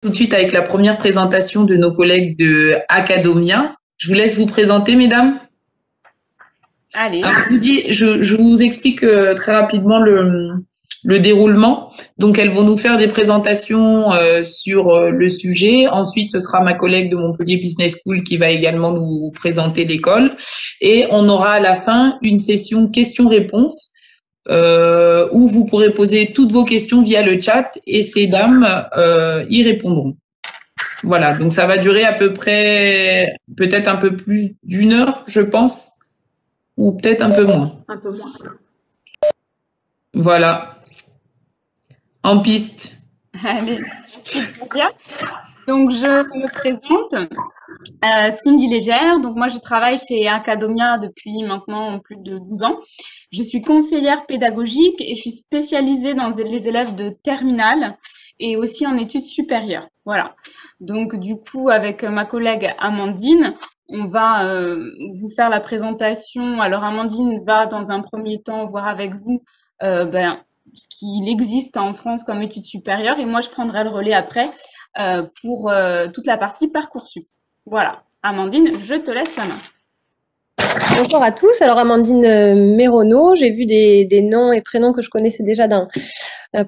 Tout de suite avec la première présentation de nos collègues de Academia. Je vous laisse vous présenter, mesdames. Allez. Alors, je vous explique très rapidement le déroulement. Donc, elles vont nous faire des présentations sur le sujet. Ensuite, ce sera ma collègue de Montpellier Business School qui va également nous présenter l'école. Et on aura à la fin une session questions-réponses où vous pourrez poser toutes vos questions via le chat et ces dames y répondront. Voilà, donc ça va durer à peu près, peut-être un peu plus d'une heure, je pense, ou peut-être un peu moins. Un peu moins. Voilà. En piste. Allez, super bien. Donc, je me présente, Cindy Légère. Donc, moi, je travaille chez Academia depuis maintenant plus de 12 ans. Je suis conseillère pédagogique et je suis spécialisée dans les élèves de terminale et aussi en études supérieures. Voilà. Donc, du coup, avec ma collègue Amandine, on va vous faire la présentation. Alors, Amandine va dans un premier temps voir avec vous ce qu'il existe en France comme études supérieures et moi, je prendrai le relais après pour toute la partie Parcoursup. Voilà. Amandine, je te laisse la main. Bonjour à tous. Alors Amandine Méronneau, j'ai vu des noms et prénoms que je connaissais déjà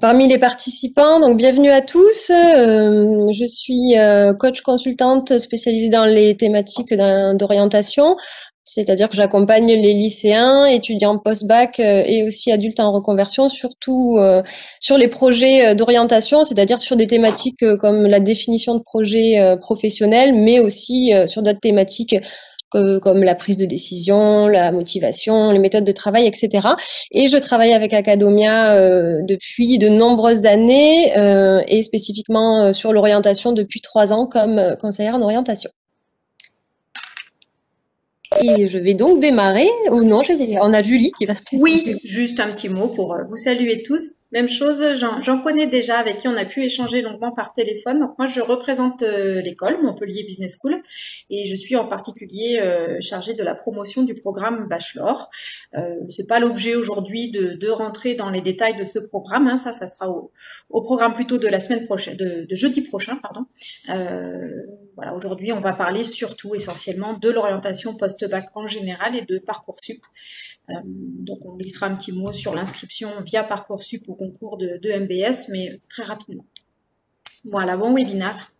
parmi les participants. Donc bienvenue à tous. Je suis coach consultante spécialisée dans les thématiques d'orientation. C'est-à-dire que j'accompagne les lycéens, étudiants post-bac et aussi adultes en reconversion, surtout sur les projets d'orientation, c'est-à-dire sur des thématiques comme la définition de projets professionnels, mais aussi sur d'autres thématiques comme la prise de décision, la motivation, les méthodes de travail, etc. Et je travaille avec Academia depuis de nombreuses années et spécifiquement sur l'orientation depuis 3 ans comme conseillère en orientation. Et je vais donc démarrer. Ou non, on a Julie qui va se présenter. Oui, juste un petit mot pour vous saluer tous. Même chose, j'en connais déjà avec qui on a pu échanger longuement par téléphone. Donc moi, je représente l'école Montpellier Business School et je suis en particulier chargée de la promotion du programme Bachelor. C'est pas l'objet aujourd'hui de rentrer dans les détails de ce programme. Hein. Ça sera au programme plutôt de la semaine prochaine, de jeudi prochain, pardon. Voilà, aujourd'hui, on va parler surtout essentiellement de l'orientation post-bac en général et de Parcoursup. Donc, on glissera un petit mot sur l'inscription via Parcoursup au concours de MBS, mais très rapidement. Voilà, bon webinaire.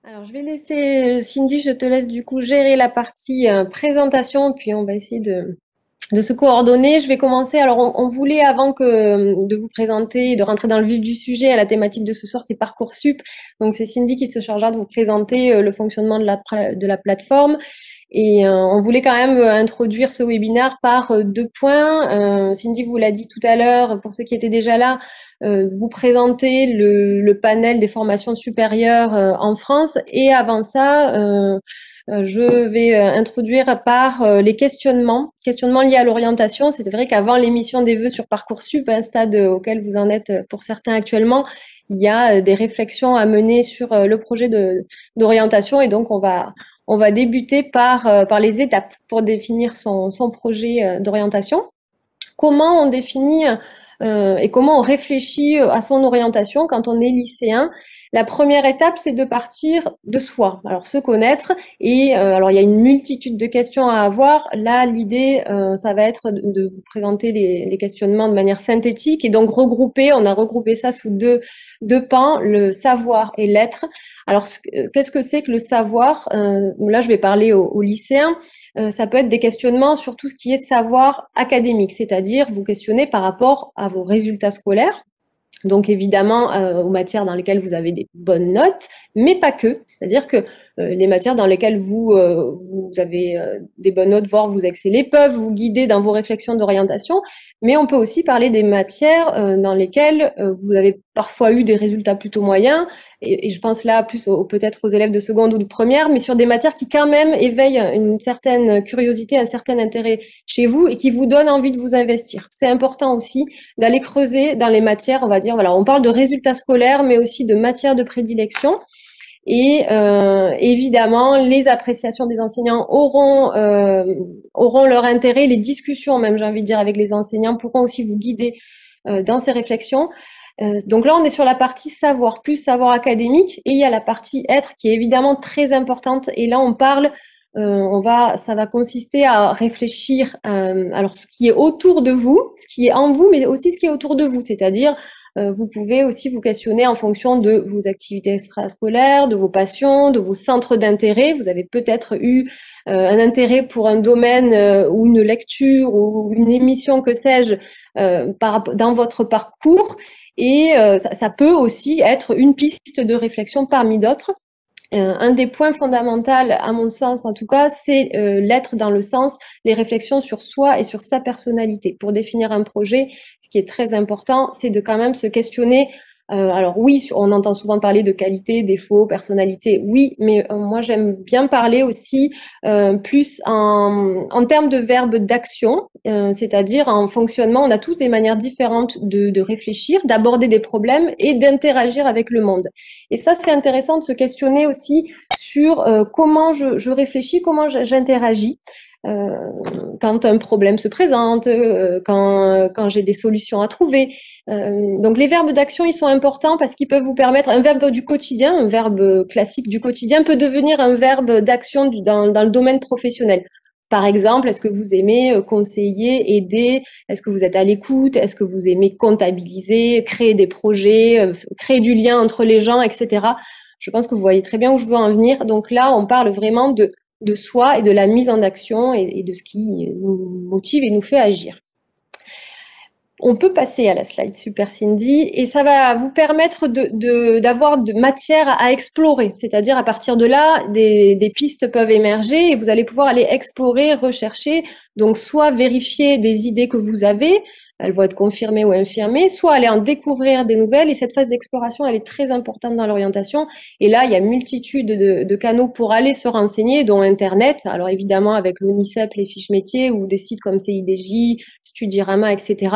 Alors, je vais laisser Cindy, je te laisse du coup gérer la partie présentation, puis on va essayer de se coordonner. Je vais commencer. Alors, on voulait, avant de vous présenter et de rentrer dans le vif du sujet, à la thématique de ce soir, c'est Parcoursup. Donc, c'est Cindy qui se chargera de vous présenter le fonctionnement de la plateforme. Et on voulait quand même introduire ce webinaire par 2 points. Cindy vous l'a dit tout à l'heure, pour ceux qui étaient déjà là, vous présenter le panel des formations supérieures en France. Et avant ça, je vais introduire par les questionnements liés à l'orientation. C'est vrai qu'avant l'émission des vœux sur Parcoursup, un stade auquel vous en êtes pour certains actuellement, il y a des réflexions à mener sur le projet d'orientation. Et donc, on va débuter par les étapes pour définir son projet d'orientation. Comment on définit et comment on réfléchit à son orientation quand on est lycéen? La première étape, c'est de partir de soi. Alors, se connaître. Et alors, il y a une multitude de questions à avoir. Là, l'idée, ça va être de vous présenter les questionnements de manière synthétique et donc regrouper. On a regroupé ça sous deux pans, le savoir et l'être. Alors, qu'est-ce que c'est que le savoir? Là, je vais parler aux lycéens. Ça peut être des questionnements sur tout ce qui est savoir académique, c'est-à-dire vous questionnez par rapport à vos résultats scolaires. Donc évidemment aux matières dans lesquelles vous avez des bonnes notes, mais pas que. C'est-à-dire que les matières dans lesquelles vous avez des bonnes notes, voire vous excellez, peuvent vous guider dans vos réflexions d'orientation. Mais on peut aussi parler des matières dans lesquelles vous avez parfois eu des résultats plutôt moyens. Et je pense là plus peut-être aux élèves de seconde ou de première, mais sur des matières qui quand même éveillent une certaine curiosité, un certain intérêt chez vous et qui vous donnent envie de vous investir. C'est important aussi d'aller creuser dans les matières, on va dire, voilà, on parle de résultats scolaires, mais aussi de matières de prédilection. Et évidemment, les appréciations des enseignants auront leur intérêt. Les discussions, même j'ai envie de dire, avec les enseignants pourront aussi vous guider dans ces réflexions. Donc là, on est sur la partie savoir, plus savoir académique, et il y a la partie être qui est évidemment très importante. Et là, on parle, ça va consister à réfléchir, alors ce qui est autour de vous, ce qui est en vous, mais aussi ce qui est autour de vous. C'est-à-dire, vous pouvez aussi vous questionner en fonction de vos activités extrascolaires, de vos passions, de vos centres d'intérêt. Vous avez peut-être eu un intérêt pour un domaine ou une lecture ou une émission, que sais-je, dans votre parcours. Et ça peut aussi être une piste de réflexion parmi d'autres. Un des points fondamentaux, à mon sens en tout cas, c'est l'être dans le sens, les réflexions sur soi et sur sa personnalité. Pour définir un projet, ce qui est très important, c'est de quand même se questionner. Alors oui, on entend souvent parler de qualité, défaut, personnalité, oui, mais moi j'aime bien parler aussi plus en termes de verbe d'action, c'est-à-dire en fonctionnement. On a tous des manières différentes de réfléchir, d'aborder des problèmes et d'interagir avec le monde. Et ça, c'est intéressant de se questionner aussi sur comment je réfléchis, comment j'interagis. Quand un problème se présente, quand j'ai des solutions à trouver. Donc les verbes d'action, ils sont importants parce qu'ils peuvent vous permettre, un verbe du quotidien, un verbe classique du quotidien peut devenir un verbe d'action dans le domaine professionnel. Par exemple, est-ce que vous aimez conseiller, aider? Est-ce que vous êtes à l'écoute? Est-ce que vous aimez comptabiliser, créer des projets, créer du lien entre les gens, etc. Je pense que vous voyez très bien où je veux en venir. Donc là, on parle vraiment de soi et de la mise en action et de ce qui nous motive et nous fait agir. On peut passer à la slide Super Cindy et ça va vous permettre d'avoir de matière à explorer. C'est-à-dire à partir de là, des pistes peuvent émerger et vous allez pouvoir aller explorer, rechercher. Donc soit vérifier des idées que vous avez, elles vont être confirmées ou infirmées, soit aller en découvrir des nouvelles. Et cette phase d'exploration, elle est très importante dans l'orientation. Et là, il y a multitude de canaux pour aller se renseigner, dont Internet. Alors évidemment, avec l'ONICEP, les fiches métiers ou des sites comme CIDJ, Studirama, etc.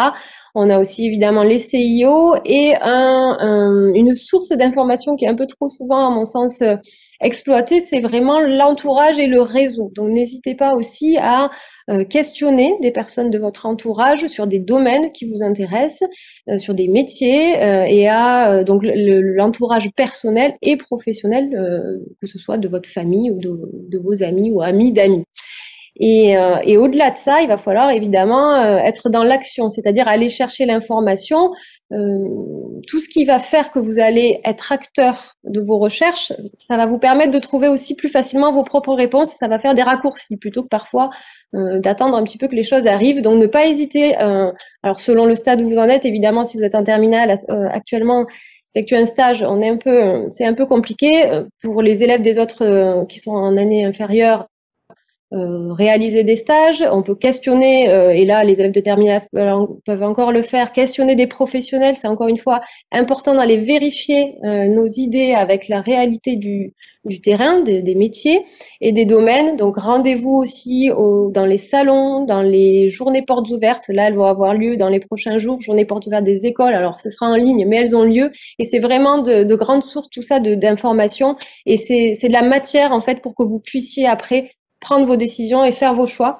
On a aussi évidemment les CIO et une source d'information qui est un peu trop souvent, à mon sens, exploitée, c'est vraiment l'entourage et le réseau. Donc n'hésitez pas aussi à questionner des personnes de votre entourage sur des domaines qui vous intéressent, sur des métiers et à donc l'entourage personnel et professionnel, que ce soit de votre famille ou de vos amis ou amis d'amis. Et au-delà de ça, il va falloir évidemment être dans l'action, c'est-à-dire aller chercher l'information. Tout ce qui va faire que vous allez être acteur de vos recherches, ça va vous permettre de trouver aussi plus facilement vos propres réponses. Ça va faire des raccourcis plutôt que parfois d'attendre un petit peu que les choses arrivent. Donc ne pas hésiter. Alors selon le stade où vous en êtes, évidemment, si vous êtes en terminale actuellement, effectuer un stage, c'est un peu compliqué. Pour les élèves des autres qui sont en année inférieure, réaliser des stages, on peut questionner, et là les élèves de terminale peuvent encore le faire, questionner des professionnels, c'est encore une fois important d'aller vérifier nos idées avec la réalité du terrain, des métiers et des domaines. Donc rendez-vous aussi dans les salons, dans les journées portes ouvertes, là elles vont avoir lieu dans les prochains jours, journées portes ouvertes des écoles, alors ce sera en ligne mais elles ont lieu et c'est vraiment de grandes sources tout ça d'informations et c'est de la matière en fait pour que vous puissiez après prendre vos décisions et faire vos choix.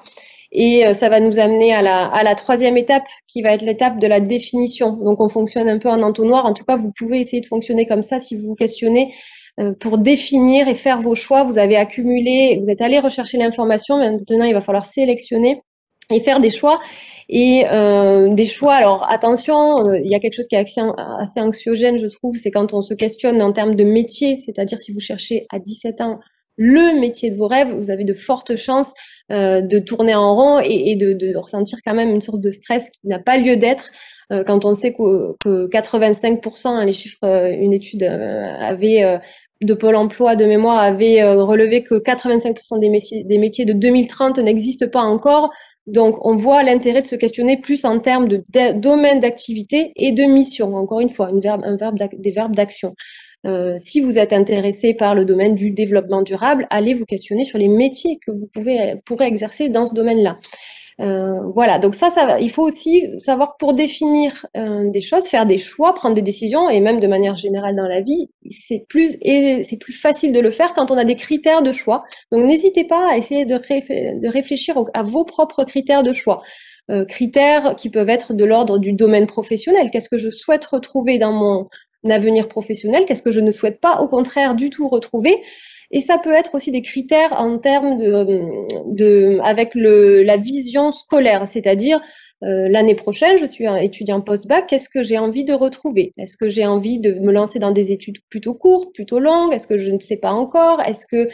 Et ça va nous amener à la troisième étape qui va être l'étape de la définition. Donc on fonctionne un peu en entonnoir. En tout cas, vous pouvez essayer de fonctionner comme ça si vous vous questionnez pour définir et faire vos choix. Vous avez accumulé, vous êtes allé rechercher l'information. Maintenant, il va falloir sélectionner et faire des choix. Et des choix, alors attention, il y a quelque chose qui est assez anxiogène, je trouve, c'est quand on se questionne en termes de métier, c'est-à-dire si vous cherchez à 17 ans le métier de vos rêves, vous avez de fortes chances de tourner en rond et de ressentir quand même une source de stress qui n'a pas lieu d'être quand on sait que 85%, hein, les chiffres, une étude de Pôle emploi de mémoire avait relevé que 85% des métiers de 2030 n'existent pas encore. Donc, on voit l'intérêt de se questionner plus en termes de domaine d'activité et de mission. Encore une fois, des verbes d'action. Si vous êtes intéressé par le domaine du développement durable, allez vous questionner sur les métiers que vous pourrez exercer dans ce domaine-là. Voilà, donc il faut aussi savoir pour définir des choses, faire des choix, prendre des décisions, et même de manière générale dans la vie, c'est plus facile de le faire quand on a des critères de choix. Donc n'hésitez pas à essayer de réfléchir à vos propres critères de choix. Critères qui peuvent être de l'ordre du domaine professionnel. Qu'est-ce que je souhaite retrouver dans mon avenir professionnel? Qu'est-ce que je ne souhaite pas, au contraire, du tout retrouver? Et ça peut être aussi des critères en termes avec la vision scolaire, c'est-à-dire l'année prochaine, je suis un étudiant post-bac, qu'est-ce que j'ai envie de retrouver? Est-ce que j'ai envie de me lancer dans des études plutôt courtes, plutôt longues? Est-ce que je ne sais pas encore? Est-ce que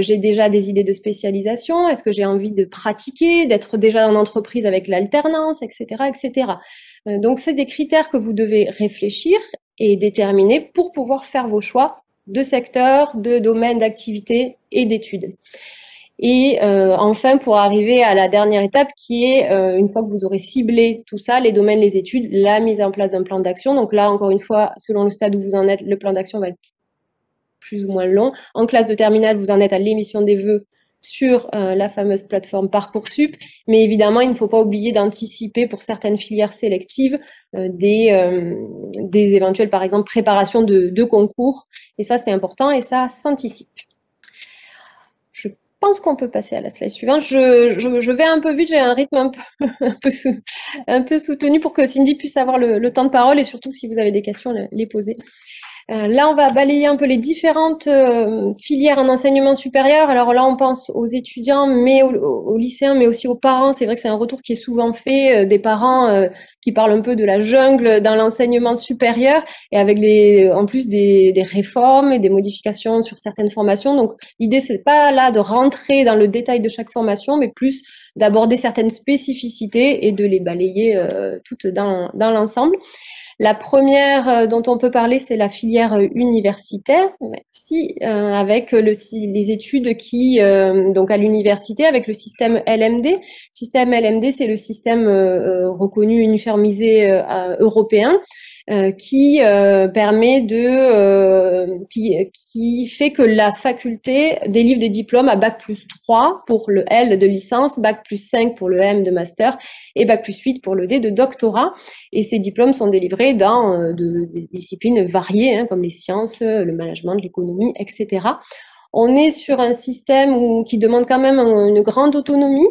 j'ai déjà des idées de spécialisation? Est-ce que j'ai envie de pratiquer, d'être déjà en entreprise avec l'alternance, etc., etc. Donc, c'est des critères que vous devez réfléchir et déterminer pour pouvoir faire vos choix de secteur, de domaine d'activité et d'études. Et enfin, pour arriver à la dernière étape qui est, une fois que vous aurez ciblé tout ça, les domaines, les études, la mise en place d'un plan d'action. Donc là, encore une fois, selon le stade où vous en êtes, le plan d'action va être plus ou moins long. En classe de terminale, vous en êtes à l'émission des vœux sur la fameuse plateforme Parcoursup. Mais évidemment, il ne faut pas oublier d'anticiper pour certaines filières sélectives des éventuelles, par exemple, préparations de concours. Et ça, c'est important et ça s'anticipe. Je pense qu'on peut passer à la slide suivante. Je vais un peu vite, j'ai un rythme un peu soutenu pour que Cindy puisse avoir le temps de parole et surtout, si vous avez des questions, les poser. Là, on va balayer un peu les différentes filières en enseignement supérieur. Alors là, on pense aux étudiants, mais aux lycéens, mais aussi aux parents. C'est vrai que c'est un retour qui est souvent fait des parents qui parlent un peu de la jungle dans l'enseignement supérieur et avec en plus des réformes et des modifications sur certaines formations. Donc, l'idée, c'est pas là de rentrer dans le détail de chaque formation, mais plus d'aborder certaines spécificités et de les balayer toutes dans l'ensemble. La première dont on peut parler, c'est la filière universitaire. Merci. Avec les études qui, donc à l'université, avec le système LMD. Système LMD, c'est le système reconnu uniformisé européen. Qui permet qui fait que la faculté délivre des diplômes à bac+3 pour le L de licence, bac+5 pour le M de master et bac+8 pour le D de doctorat. Et ces diplômes sont délivrés dans des disciplines variées, comme les sciences, le management, l'économie, etc. On est sur un système qui demande quand même une grande autonomie.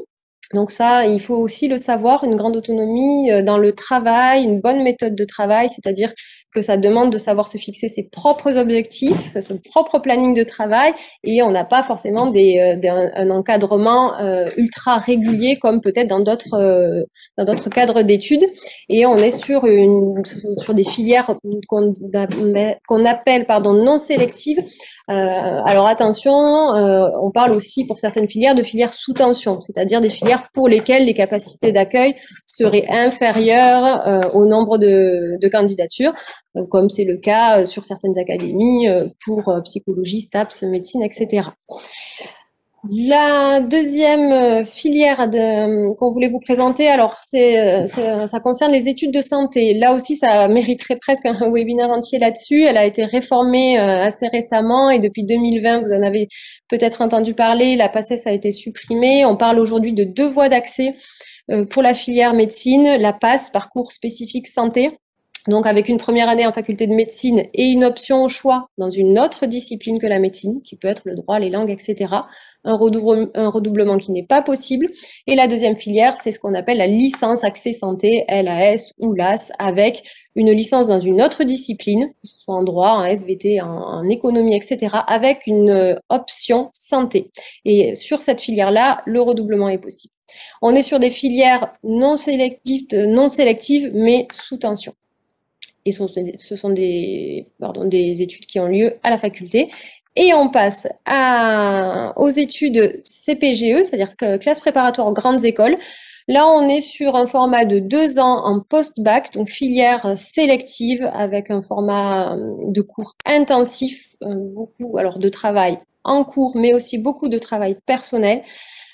Donc ça, il faut aussi le savoir, une grande autonomie dans le travail, une bonne méthode de travail, c'est-à-dire que ça demande de savoir se fixer ses propres objectifs, son propre planning de travail, et on n'a pas forcément un encadrement ultra régulier comme peut-être dans d'autres cadres d'études. Et on est sur des filières qu'on appelle non sélectives. Alors attention, on parle aussi pour certaines filières de filières sous tension, c'est-à-dire des filières pour lesquelles les capacités d'accueil seraient inférieures au nombre de candidatures, comme c'est le cas sur certaines académies pour psychologie, STAPS, médecine, etc. La deuxième filière qu'on voulait vous présenter, alors ça concerne les études de santé. Là aussi, ça mériterait presque un webinaire entier là-dessus. Elle a été réformée assez récemment et depuis 2020, vous en avez peut-être entendu parler, la PACES a été supprimée. On parle aujourd'hui de 2 voies d'accès pour la filière médecine, la PASS, parcours spécifique santé. Donc, avec une première année en faculté de médecine et une option au choix dans une autre discipline que la médecine, qui peut être le droit, les langues, etc. Un redoublement qui n'est pas possible. Et la deuxième filière, c'est ce qu'on appelle la licence accès santé, LAS ou LAS, avec une licence dans une autre discipline, que ce soit en droit, en SVT, en économie, etc., avec une option santé. Et sur cette filière-là, le redoublement est possible. On est sur des filières non sélectives, mais sous tension. Et ce sont des études qui ont lieu à la faculté. Et on passe aux études CPGE, c'est-à-dire classe préparatoire aux grandes écoles. Là, on est sur un format de 2 ans en post-bac, donc filière sélective avec un format de cours intensif, beaucoup de travail en cours, mais aussi beaucoup de travail personnel.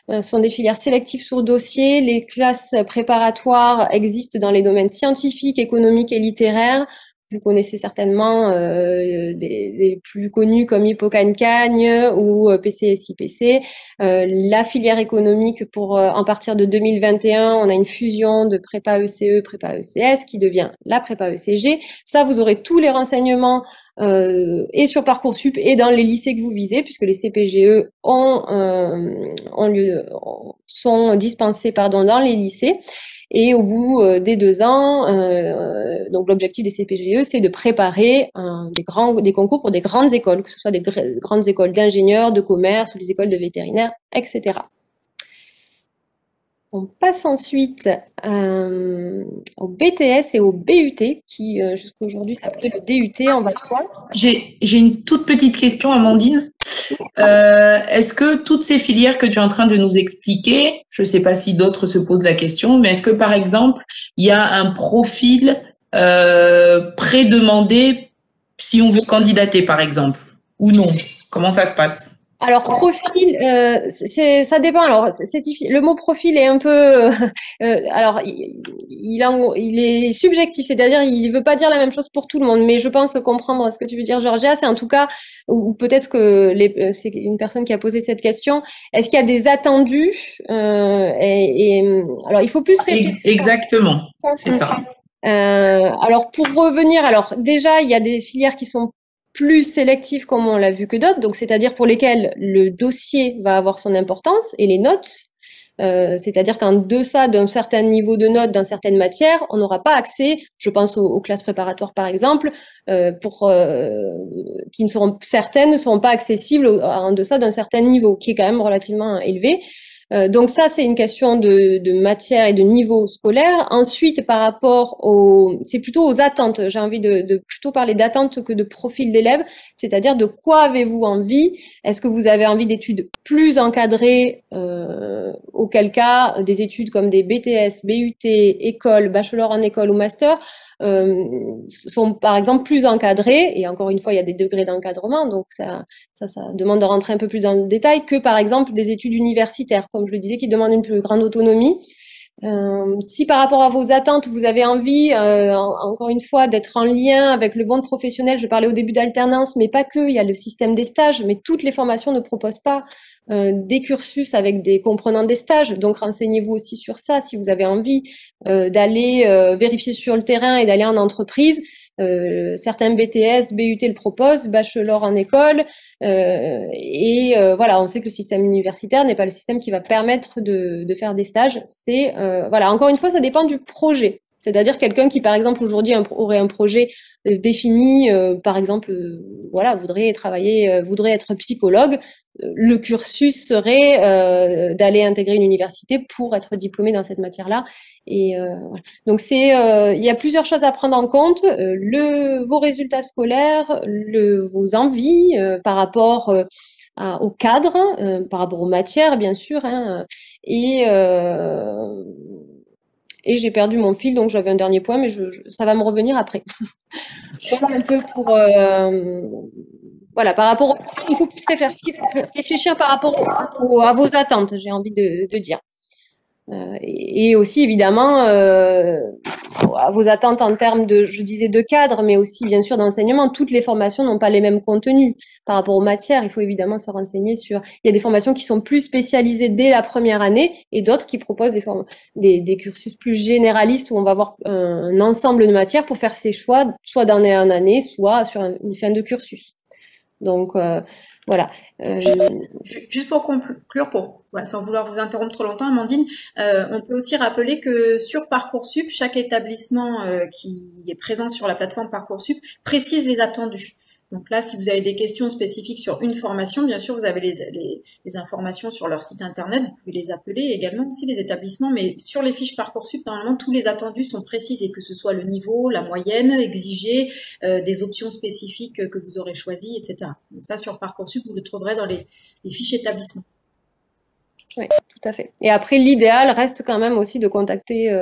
Ce sont des filières sélectives sur dossier. Les classes préparatoires existent dans les domaines scientifiques, économiques et littéraires. vous connaissez certainement les plus connus comme Hippocagne-Cagne ou PCS-IPC. La filière économique en partir de 2021, on a une fusion de prépa ECE, prépa ECS qui devient la prépa ECG. Ça, vous aurez tous les renseignements et sur Parcoursup et dans les lycées que vous visez, puisque les CPGE sont dispensés dans les lycées. Et au bout des 2 ans, donc l'objectif des CPGE, c'est de préparer des concours pour des grandes écoles, que ce soit des grandes écoles d'ingénieurs, de commerce ou des écoles de vétérinaires, etc. On passe ensuite au BTS et au BUT, qui jusqu'à aujourd'hui s'appelait le DUT en bac 3. J'ai une toute petite question, Amandine. Est-ce que toutes ces filières que tu es en train de nous expliquer, je ne sais pas si d'autres se posent la question, mais est-ce que par exemple, il y a un profil prédemandé si on veut candidater par exemple, ou non? Comment ça se passe? Alors profil, ça dépend. Alors c'est difficile. Le mot profil est un peu, alors il est subjectif, c'est-à-dire il veut pas dire la même chose pour tout le monde. Mais je pense comprendre ce que tu veux dire, Georgia. C'est en tout cas, ou peut-être que c'est une personne qui a posé cette question. Est-ce qu'il y a des attendus alors il faut plus réfléchir. Exactement, c'est ça. Alors pour revenir, alors déjà il y a des filières qui sont plus sélectifs comme on l'a vu que d'autres, donc c'est-à-dire pour lesquels le dossier va avoir son importance et les notes, c'est-à-dire qu'en deçà d'un certain niveau de notes dans certaines matières, on n'aura pas accès, je pense aux classes préparatoires par exemple, qui ne seront certaines ne seront pas accessibles en deçà d'un certain niveau, qui est quand même relativement élevé. Donc ça, c'est une question de matière et de niveau scolaire. Ensuite, par rapport c'est plutôt aux attentes. J'ai envie de plutôt parler d'attentes que de profil d'élèves, c'est-à-dire de quoi avez-vous envie? Est-ce que vous avez envie d'études plus encadrées, auquel cas des études comme des BTS, BUT, école, bachelor en école ou master sont par exemple plus encadrées, et encore une fois il y a des degrés d'encadrement, donc ça demande de rentrer un peu plus dans le détail, que par exemple des études universitaires, comme je le disais, qui demandent une plus grande autonomie. Si par rapport à vos attentes, vous avez envie, encore une fois, d'être en lien avec le monde professionnel, je parlais au début d'alternance, mais pas que, il y a le système des stages, mais toutes les formations ne proposent pas des cursus avec comprenant des stages, donc renseignez-vous aussi sur ça si vous avez envie d'aller vérifier sur le terrain et d'aller en entreprise. Certains BTS, BUT le proposent, bachelor en école, voilà, on sait que le système universitaire n'est pas le système qui va permettre de faire des stages. Voilà, encore une fois, ça dépend du projet. C'est-à-dire quelqu'un qui, par exemple, aujourd'hui aurait un projet défini, par exemple, voilà, voudrait être psychologue. Le cursus serait d'aller intégrer une université pour être diplômé dans cette matière-là. Et voilà. Donc il y a plusieurs choses à prendre en compte. Vos résultats scolaires, vos envies par rapport au cadre, par rapport aux matières, bien sûr, hein, et j'ai perdu mon fil, donc j'avais un dernier point, mais ça va me revenir après. Voilà un peu pour voilà, par rapport il faut plus réfléchir par rapport à vos attentes, j'ai envie de dire. Et aussi évidemment à vos attentes en termes je disais de cadre, mais aussi bien sûr d'enseignement. Toutes les formations n'ont pas les mêmes contenus par rapport aux matières. Il faut évidemment se renseigner il y a des formations qui sont plus spécialisées dès la première année et d'autres qui proposent des cursus plus généralistes où on va avoir un ensemble de matières pour faire ses choix, soit d'année en année, soit sur une fin de cursus. Donc voilà. Juste pour conclure, sans vouloir vous interrompre trop longtemps, Amandine, on peut aussi rappeler que sur Parcoursup, chaque établissement qui est présent sur la plateforme Parcoursup précise les attendus. Donc là, si vous avez des questions spécifiques sur une formation, bien sûr, vous avez les informations sur leur site internet, vous pouvez les appeler également aussi les établissements, mais sur les fiches Parcoursup, normalement, tous les attendus sont précisés, que ce soit le niveau, la moyenne exigée, des options spécifiques que vous aurez choisies, etc. Donc ça, sur Parcoursup, vous le trouverez dans les fiches établissements. Oui, tout à fait. Et après, l'idéal reste quand même aussi de contacter,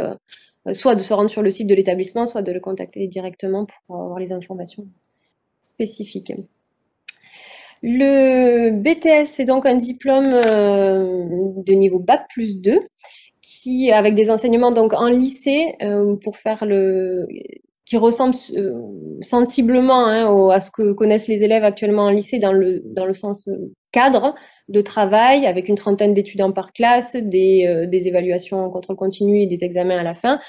soit de se rendre sur le site de l'établissement, soit de le contacter directement pour avoir les informations spécifique. Le BTS, c'est donc un diplôme de niveau Bac+2 avec des enseignements donc en lycée pour faire qui ressemble sensiblement hein, à ce que connaissent les élèves actuellement en lycée dans le sens cadre de travail, avec une trentaine d'étudiants par classe, des évaluations en contrôle continu et des examens à la fin.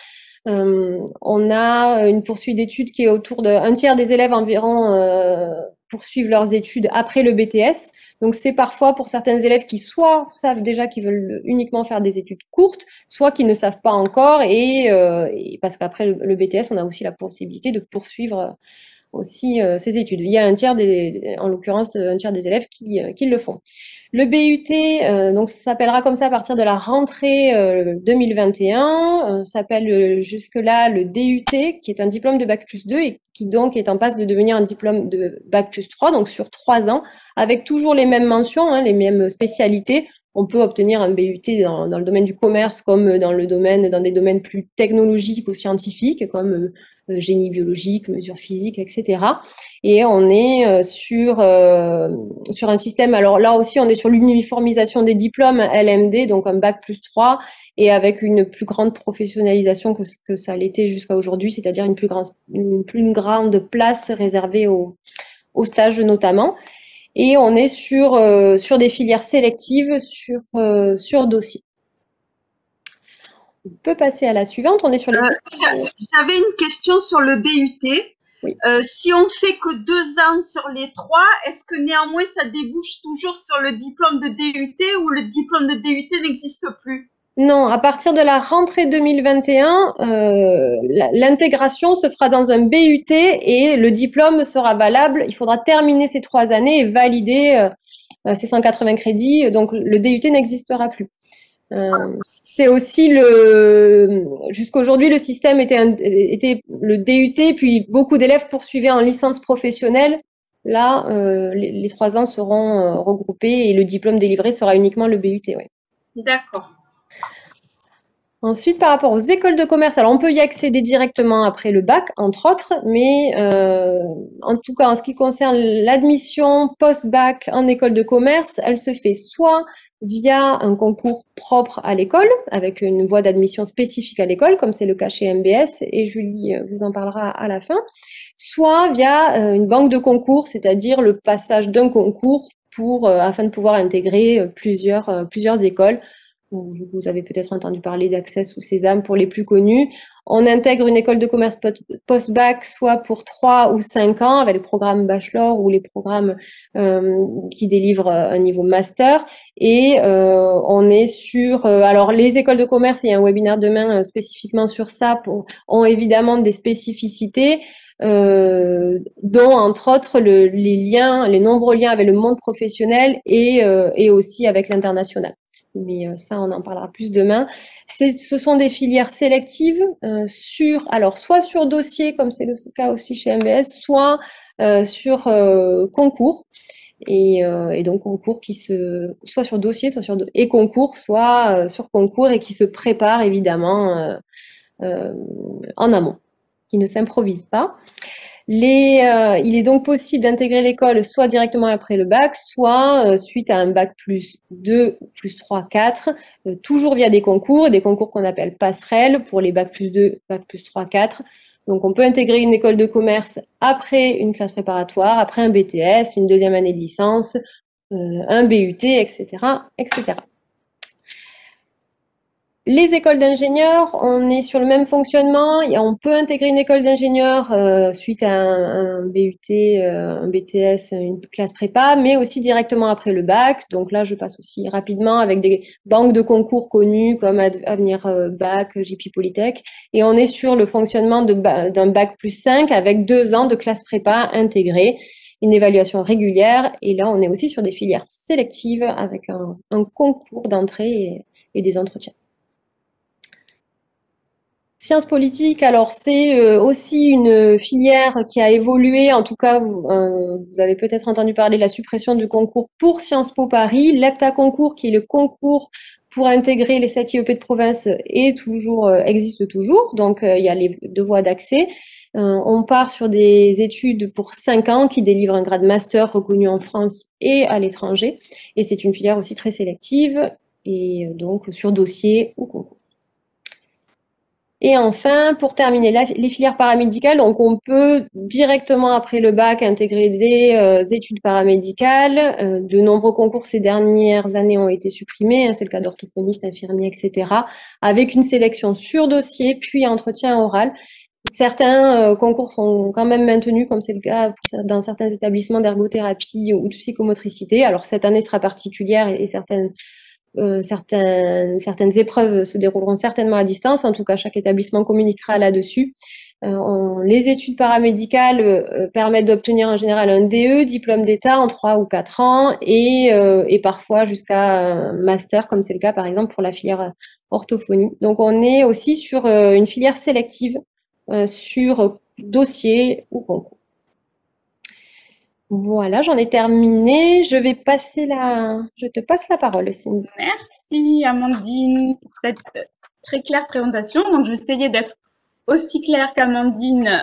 On a une poursuite d'études qui est autour d'un tiers des élèves environ poursuivent leurs études après le BTS. Donc c'est parfois pour certains élèves qui soit savent déjà qu'ils veulent uniquement faire des études courtes, soit qui ne savent pas encore et parce qu'après le BTS, on a aussi la possibilité de poursuivre aussi ces études. Il y a un tiers en l'occurrence, un tiers des élèves qui le font. Le BUT, donc ça s'appellera comme ça à partir de la rentrée 2021, s'appelle jusque-là le DUT, qui est un diplôme de Bac+2 et qui donc est en passe de devenir un diplôme de Bac+3, donc sur 3 ans, avec toujours les mêmes mentions, hein, les mêmes spécialités. On peut obtenir un BUT dans le domaine du commerce comme dans des domaines plus technologiques ou scientifiques comme génie biologique, mesures physiques, etc. Et on est sur un système, alors là aussi on est sur l'uniformisation des diplômes LMD, donc un Bac+3 et avec une plus grande professionnalisation que ça l'était jusqu'à aujourd'hui, c'est-à-dire une plus grande place réservée aux stages notamment. Et on est sur des filières sélectives sur dossier. On peut passer à la suivante. On est sur les. J'avais une question sur le BUT. Oui. Si on ne fait que 2 ans sur les 3, est-ce que néanmoins ça débouche toujours sur le diplôme de DUT ou le diplôme de DUT n'existe plus? Non, à partir de la rentrée 2021, l'intégration se fera dans un BUT et le diplôme sera valable. Il faudra terminer ces 3 années et valider ces 180 crédits. Donc, le DUT n'existera plus. C'est aussi jusqu'aujourd'hui, le système était le DUT, puis beaucoup d'élèves poursuivaient en licence professionnelle. Là, les 3 ans seront regroupés et le diplôme délivré sera uniquement le BUT. Ouais. D'accord. Ensuite, par rapport aux écoles de commerce, alors on peut y accéder directement après le bac, entre autres, mais en tout cas, en ce qui concerne l'admission post-bac en école de commerce, elle se fait soit via un concours propre à l'école, avec une voie d'admission spécifique à l'école, comme c'est le cas chez MBS, et Julie vous en parlera à la fin, soit via une banque de concours, c'est-à-dire le passage d'un concours afin de pouvoir intégrer plusieurs écoles. Vous avez peut-être entendu parler d'Access ou Sésame pour les plus connus. On intègre une école de commerce post-bac soit pour 3 ou 5 ans avec le programme bachelor ou les programmes qui délivrent un niveau master. Et on est sur... alors, les écoles de commerce, il y a un webinaire demain spécifiquement sur ça, ont évidemment des spécificités. Dont entre autres les nombreux liens avec le monde professionnel et aussi avec l'international. Mais ça, on en parlera plus demain. Ce sont des filières sélectives soit sur dossier, comme c'est le cas aussi chez MBS, soit sur concours. Et donc concours soit sur dossier, et concours, soit sur concours et qui se prépare évidemment en amont, qui ne s'improvise pas. Il est donc possible d'intégrer l'école soit directement après le bac, soit suite à un bac +2, +3, 4, toujours via des concours qu'on appelle passerelles pour les bac +2, bac +3, 4. Donc on peut intégrer une école de commerce après une classe préparatoire, après un BTS, une deuxième année de licence, un BUT, etc., etc. Les écoles d'ingénieurs, on est sur le même fonctionnement. On peut intégrer une école d'ingénieurs suite à un BUT, un BTS, une classe prépa, mais aussi directement après le bac. Donc là, je passe aussi rapidement avec des banques de concours connues comme Avenir Bac, JP Polytech. Et on est sur le fonctionnement d'un bac +5 avec 2 ans de classe prépa intégrée, une évaluation régulière. Et là, on est aussi sur des filières sélectives avec un concours d'entrée et des entretiens. Sciences politiques, alors c'est aussi une filière qui a évolué. En tout cas, vous avez peut-être entendu parler de la suppression du concours pour Sciences Po Paris. L'heptaconcours, qui est le concours pour intégrer les 7 IEP de province, existe toujours. Donc, il y a les 2 voies d'accès. On part sur des études pour 5 ans qui délivrent un grade master reconnu en France et à l'étranger. Et c'est une filière aussi très sélective et donc sur dossier ou concours. Et enfin, pour terminer, les filières paramédicales, donc on peut directement après le bac intégrer des études paramédicales. De nombreux concours ces dernières années ont été supprimés, hein, c'est le cas d'orthophoniste, infirmier, etc., avec une sélection sur dossier, puis entretien oral. Certains concours sont quand même maintenus, comme c'est le cas dans certains établissements d'ergothérapie ou de psychomotricité. Alors cette année sera particulière et certaines épreuves se dérouleront certainement à distance. En tout cas, chaque établissement communiquera là-dessus. Les études paramédicales permettent d'obtenir en général un DE, diplôme d'État, en 3 ou 4 ans, et parfois jusqu'à un master, comme c'est le cas par exemple pour la filière orthophonie. Donc on est aussi sur une filière sélective, sur dossier ou concours. Voilà, j'en ai terminé. Je te passe la parole, Cindy. Merci Amandine pour cette très claire présentation. Donc, je vais essayer d'être aussi claire qu'Amandine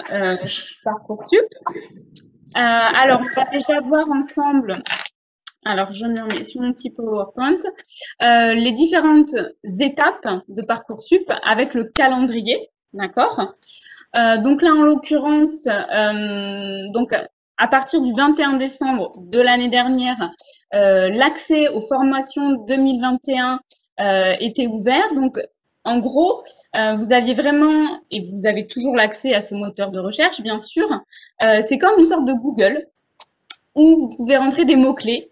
Parcoursup. Alors, on va déjà voir ensemble, alors je me remets sur mon petit PowerPoint, les différentes étapes de Parcoursup avec le calendrier, d'accord? Donc là, en l'occurrence, donc à partir du 21 décembre de l'année dernière, l'accès aux formations 2021 était ouvert. Donc, en gros, vous aviez vraiment, et vous avez toujours l'accès à ce moteur de recherche, bien sûr. C'est comme une sorte de Google où vous pouvez rentrer des mots-clés.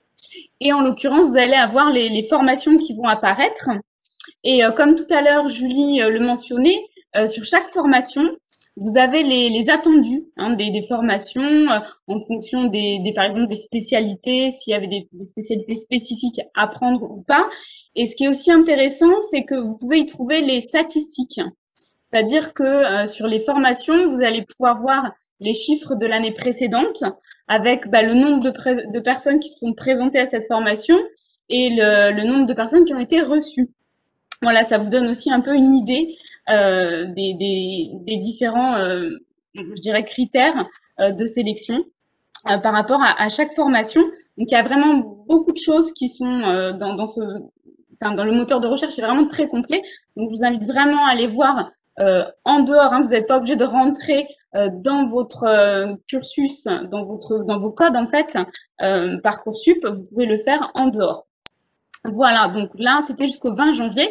Et en l'occurrence, vous allez avoir les formations qui vont apparaître. Et comme tout à l'heure, Julie le mentionnait, sur chaque formation, vous avez les attendus hein, des formations en fonction par exemple des spécialités, s'il y avait des spécialités spécifiques à prendre ou pas. Et ce qui est aussi intéressant, c'est que vous pouvez y trouver les statistiques. C'est-à-dire que sur les formations, vous allez pouvoir voir les chiffres de l'année précédente avec le nombre de personnes qui se sont présentées à cette formation et le nombre de personnes qui ont été reçues. Voilà, ça vous donne aussi un peu une idée des différents, je dirais, critères de sélection par rapport à chaque formation. Donc, il y a vraiment beaucoup de choses qui sont dans le moteur de recherche, c'est vraiment très complet. Donc, je vous invite vraiment à aller voir en dehors. Hein, vous n'êtes pas obligé de rentrer dans votre cursus, dans vos codes en fait, Parcoursup. Vous pouvez le faire en dehors. Voilà, donc là, c'était jusqu'au 20 janvier.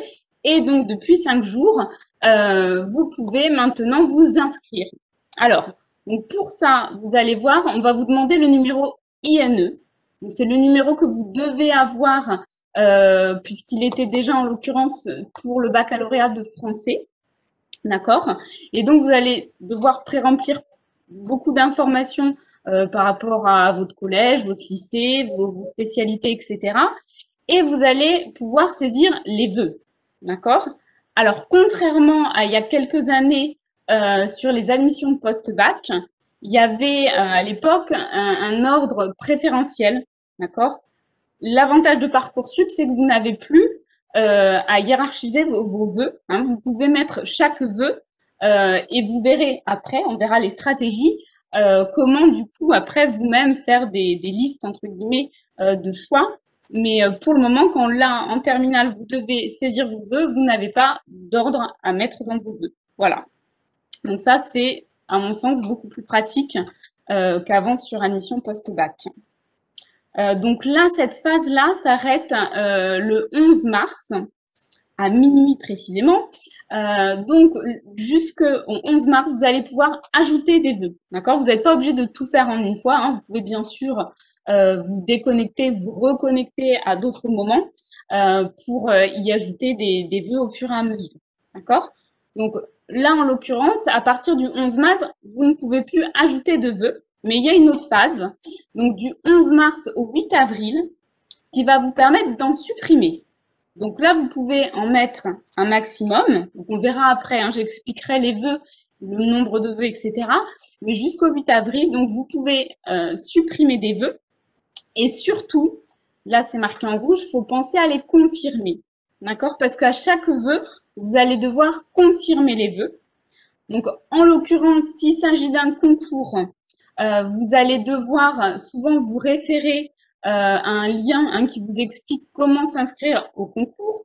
Et donc, depuis 5 jours, vous pouvez maintenant vous inscrire. Alors, donc pour ça, vous allez voir, on va vous demander le numéro INE. C'est le numéro que vous devez avoir, puisqu'il était déjà en l'occurrence pour le baccalauréat de français. D'accord? Et donc, vous allez devoir pré-remplir beaucoup d'informations par rapport à votre collège, votre lycée, vos spécialités, etc. Et vous allez pouvoir saisir les vœux. D'accord? Alors, contrairement à il y a quelques années sur les admissions de post-bac, il y avait à l'époque un ordre préférentiel. D'accord? L'avantage de Parcoursup, c'est que vous n'avez plus à hiérarchiser vos vœux. Hein. Vous pouvez mettre chaque vœu et vous verrez après, on verra les stratégies, comment du coup après vous-même faire des listes entre guillemets de choix. Mais pour le moment, quand là, en terminale, vous devez saisir vos vœux, vous n'avez pas d'ordre à mettre dans vos vœux. Voilà. Donc ça, c'est, à mon sens, beaucoup plus pratique qu'avant sur admission post-bac. Donc là, cette phase-là s'arrête le 11 mars à minuit précisément. Donc, jusqu'au 11 mars, vous allez pouvoir ajouter des vœux. D'accord? Vous n'êtes pas obligé de tout faire en une fois. Hein. Vous pouvez bien sûr vous déconnecter, vous reconnecter à d'autres moments pour y ajouter des vœux au fur et à mesure. D'accord? Donc là, en l'occurrence, à partir du 11 mars, vous ne pouvez plus ajouter de vœux. Mais il y a une autre phase, donc du 11 mars au 8 avril, qui va vous permettre d'en supprimer. Donc là, vous pouvez en mettre un maximum. Donc on verra après, hein, j'expliquerai les vœux, le nombre de vœux, etc. Mais jusqu'au 8 avril, donc vous pouvez supprimer des vœux. Et surtout, là c'est marqué en rouge, il faut penser à les confirmer. D'accord? Parce qu'à chaque vœu, vous allez devoir confirmer les vœux. Donc en l'occurrence, s'il s'agit d'un concours, vous allez devoir souvent vous référer à un lien hein, qui vous explique comment s'inscrire au concours,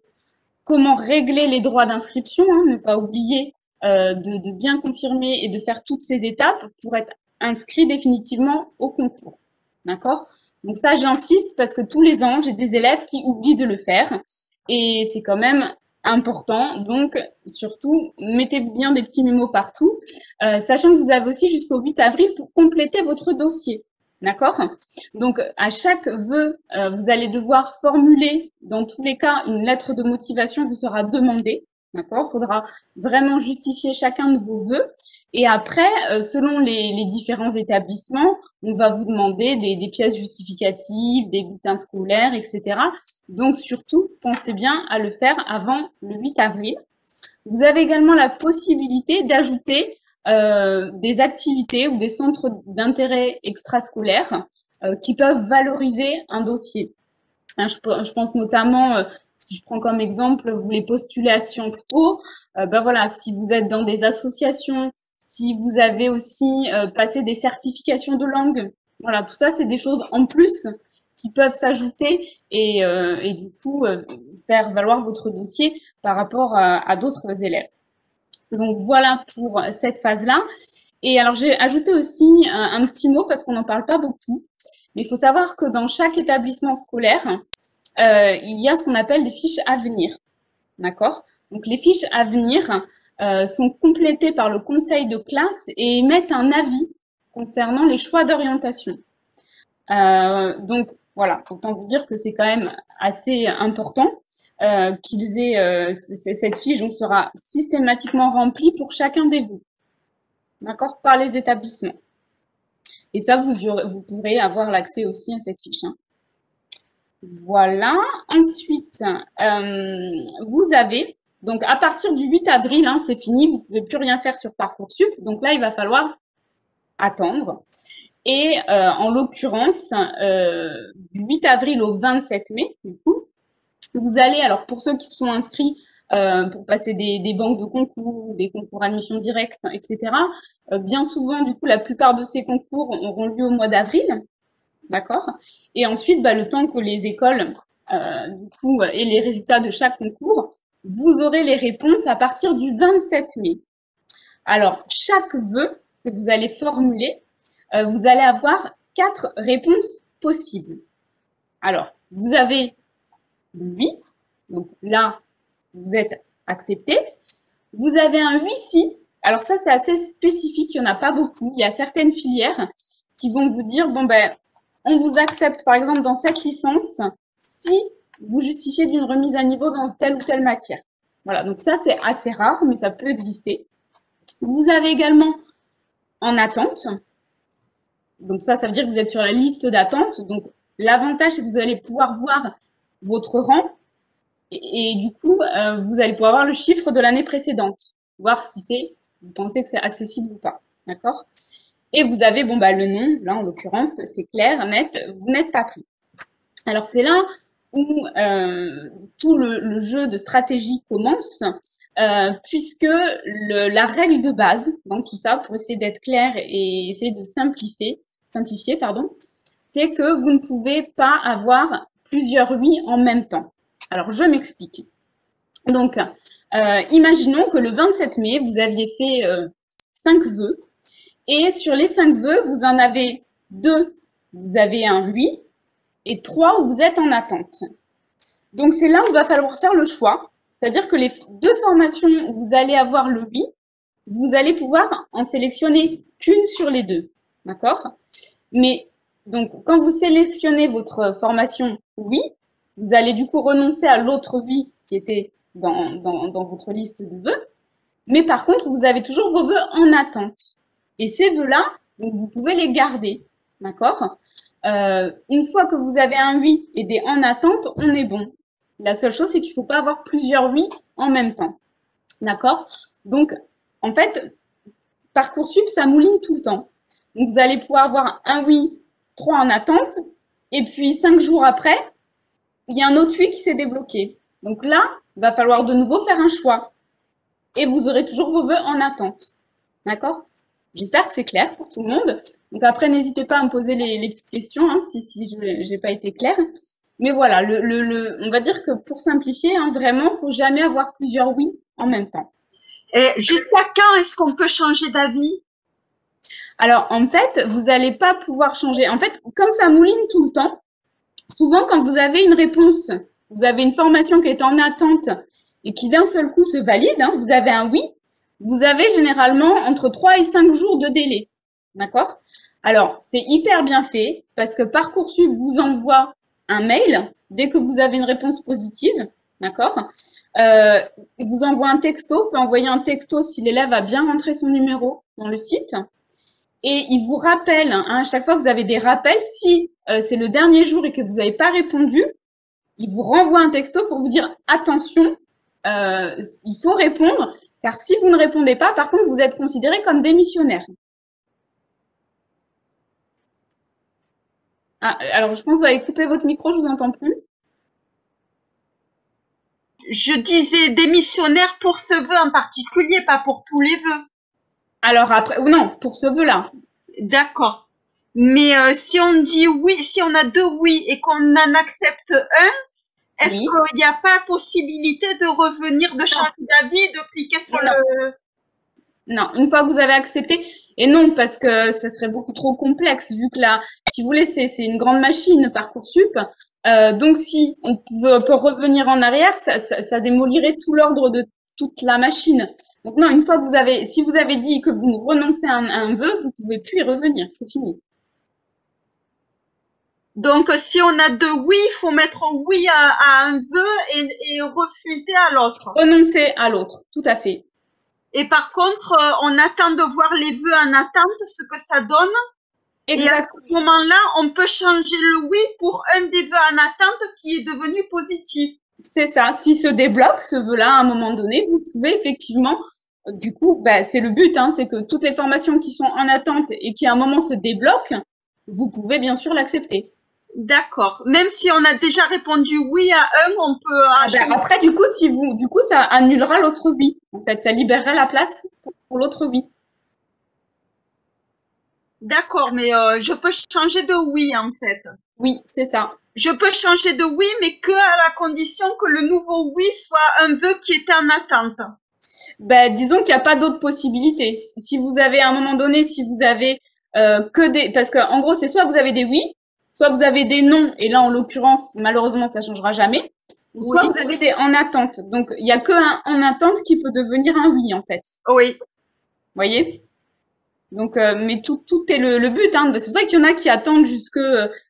comment régler les droits d'inscription, hein, ne pas oublier de bien confirmer et de faire toutes ces étapes pour être inscrit définitivement au concours. D'accord? Donc ça, j'insiste parce que tous les ans, j'ai des élèves qui oublient de le faire et c'est quand même important. Donc, surtout, mettez-vous bien des petits mémos partout, sachant que vous avez aussi jusqu'au 8 avril pour compléter votre dossier. D'accord? Donc, à chaque vœu, vous allez devoir formuler, dans tous les cas, une lettre de motivation vous sera demandée. D'accord? Il faudra vraiment justifier chacun de vos vœux. Et après, selon les différents établissements, on va vous demander des pièces justificatives, des bulletins scolaires, etc. Donc, surtout, pensez bien à le faire avant le 8 avril. Vous avez également la possibilité d'ajouter des activités ou des centres d'intérêt extrascolaires qui peuvent valoriser un dossier. Je pense notamment, si je prends comme exemple, vous voulez postuler à Sciences Po, ben voilà, si vous êtes dans des associations, si vous avez aussi passé des certifications de langue, voilà, tout ça, c'est des choses en plus qui peuvent s'ajouter et du coup faire valoir votre dossier par rapport à d'autres élèves. Donc voilà pour cette phase-là. Et alors j'ai ajouté aussi un petit mot parce qu'on n'en parle pas beaucoup, mais il faut savoir que dans chaque établissement scolaire, il y a ce qu'on appelle des fiches à venir. D'accord? Donc les fiches à venir sont complétées par le conseil de classe et émettent un avis concernant les choix d'orientation. Donc voilà, autant vous dire que c'est quand même assez important qu'ils aient cette fiche, donc sera systématiquement remplie pour chacun des vœux, d'accord, par les établissements. Et ça, vous pourrez avoir l'accès aussi à cette fiche. Hein. Voilà. Ensuite, vous avez, donc à partir du 8 avril, hein, c'est fini, vous ne pouvez plus rien faire sur Parcoursup. Donc là, il va falloir attendre. Et en l'occurrence, du 8 avril au 27 mai, du coup, vous allez, alors pour ceux qui sont inscrits pour passer des banques de concours, des concours admission directe, etc., bien souvent, du coup, la plupart de ces concours auront lieu au mois d'avril, d'accord? Et ensuite, bah, le temps que les écoles, du coup, aient les résultats de chaque concours, vous aurez les réponses à partir du 27 mai. Alors, chaque vœu que vous allez formuler, vous allez avoir 4 réponses possibles. Alors, vous avez le oui, donc là, vous êtes accepté. Vous avez un oui si. Alors ça, c'est assez spécifique, il n'y en a pas beaucoup. Il y a certaines filières qui vont vous dire, bon ben, on vous accepte par exemple dans cette licence si vous justifiez d'une remise à niveau dans telle ou telle matière. Voilà, donc ça, c'est assez rare, mais ça peut exister. Vous avez également en attente. Donc ça veut dire que vous êtes sur la liste d'attente. Donc l'avantage, c'est que vous allez pouvoir voir votre rang et du coup, vous allez pouvoir voir le chiffre de l'année précédente, voir si vous pensez que c'est accessible ou pas, d'accord? Et vous avez, bon, bah, le nom, là, en l'occurrence, c'est clair, net, vous n'êtes pas pris. Alors, c'est là où tout le jeu de stratégie commence, puisque la règle de base dans tout ça, pour essayer d'être clair et essayer de simplifier, c'est que vous ne pouvez pas avoir plusieurs oui en même temps. Alors, je m'explique. Donc, imaginons que le 27 mai, vous aviez fait 5 vœux. Et sur les 5 vœux, vous en avez 2, vous avez un oui, et 3 où vous êtes en attente. Donc, c'est là où il va falloir faire le choix. C'est-à-dire que les 2 formations où vous allez avoir le oui, vous allez pouvoir en sélectionner qu'une sur les 2. D'accord? Mais, donc, quand vous sélectionnez votre formation oui, vous allez du coup renoncer à l'autre oui qui était dans votre liste de vœux. Mais par contre, vous avez toujours vos vœux en attente. Et ces vœux-là, vous pouvez les garder. D'accord? Une fois que vous avez un oui et des en attente, on est bon. La seule chose, c'est qu'il ne faut pas avoir plusieurs oui en même temps. D'accord? Donc, en fait, Parcoursup, ça mouline tout le temps. Donc, vous allez pouvoir avoir un oui, 3 en attente, et puis 5 jours après, il y a un autre oui qui s'est débloqué. Donc là, il va falloir de nouveau faire un choix. Et vous aurez toujours vos vœux en attente. D'accord? J'espère que c'est clair pour tout le monde. Donc après, n'hésitez pas à me poser les petites questions hein, si je n'ai pas été claire. Mais voilà, on va dire que pour simplifier, hein, vraiment, il ne faut jamais avoir plusieurs oui en même temps. Et jusqu'à quand est-ce qu'on peut changer d'avis? Alors, en fait, vous n'allez pas pouvoir changer. En fait, comme ça mouline tout le temps, souvent, quand vous avez une réponse, vous avez une formation qui est en attente et qui d'un seul coup se valide, hein, vous avez un oui, vous avez généralement entre 3 et 5 jours de délai. D'accord? Alors, c'est hyper bien fait parce que Parcoursup vous envoie un mail dès que vous avez une réponse positive. D'accord? Il vous envoie un texto, peut envoyer un texto si l'élève a bien rentré son numéro dans le site. Et il vous rappelle, hein, à chaque fois que vous avez des rappels, si c'est le dernier jour et que vous n'avez pas répondu, il vous renvoie un texto pour vous dire attention, il faut répondre, car si vous ne répondez pas, par contre, vous êtes considéré comme démissionnaire. Ah, alors, je pense que vous avez coupé votre micro, je vous entends plus. Je disais démissionnaire pour ce vœu en particulier, pas pour tous les vœux. Alors après, non, pour ce vœu-là. D'accord. Mais si on dit oui, si on a 2 oui et qu'on en accepte un, est-ce Oui. qu'il n'y a pas possibilité de revenir, de changer d'avis, de cliquer sur le… Non, une fois que vous avez accepté, et non, parce que ça serait beaucoup trop complexe, vu que là, si vous voulez, c'est une grande machine, Parcoursup. Donc, si on peut revenir en arrière, ça démolirait tout l'ordre de toute la machine. Donc, non, une fois que si vous avez dit que vous renoncez à un vœu, vous pouvez plus y revenir, c'est fini. Donc, si on a 2 oui, il faut mettre oui à un vœu et refuser à l'autre. Renoncer à l'autre, tout à fait. Et par contre, on attend de voir les vœux en attente, ce que ça donne. Exactement. Et à ce moment-là, on peut changer le oui pour un des vœux en attente qui est devenu positif. C'est ça. Si se débloque ce vœu-là à un moment donné, vous pouvez effectivement, du coup, c'est le but, hein, c'est que toutes les formations qui sont en attente et qui à un moment se débloquent, vous pouvez bien sûr l'accepter. D'accord. Même si on a déjà répondu oui à un, on peut… Après, du coup, ça annulera l'autre oui. En fait, ça libérerait la place pour l'autre oui. D'accord, mais je peux changer de oui en fait. Oui, c'est ça. Je peux changer de oui, mais que à la condition que le nouveau oui soit un vœu qui était en attente. Disons qu'il n'y a pas d'autre possibilité. Si vous avez à un moment donné, si vous avez que des, parce que en gros, c'est soit vous avez des oui, soit vous avez des non, et là en l'occurrence, malheureusement, ça changera jamais. Ou soit vous avez des en attente. Donc il y a que un en attente qui peut devenir un oui en fait. Oui. Vous voyez? Donc, mais tout est le but. Hein. C'est pour ça qu'il y en a qui attendent jusque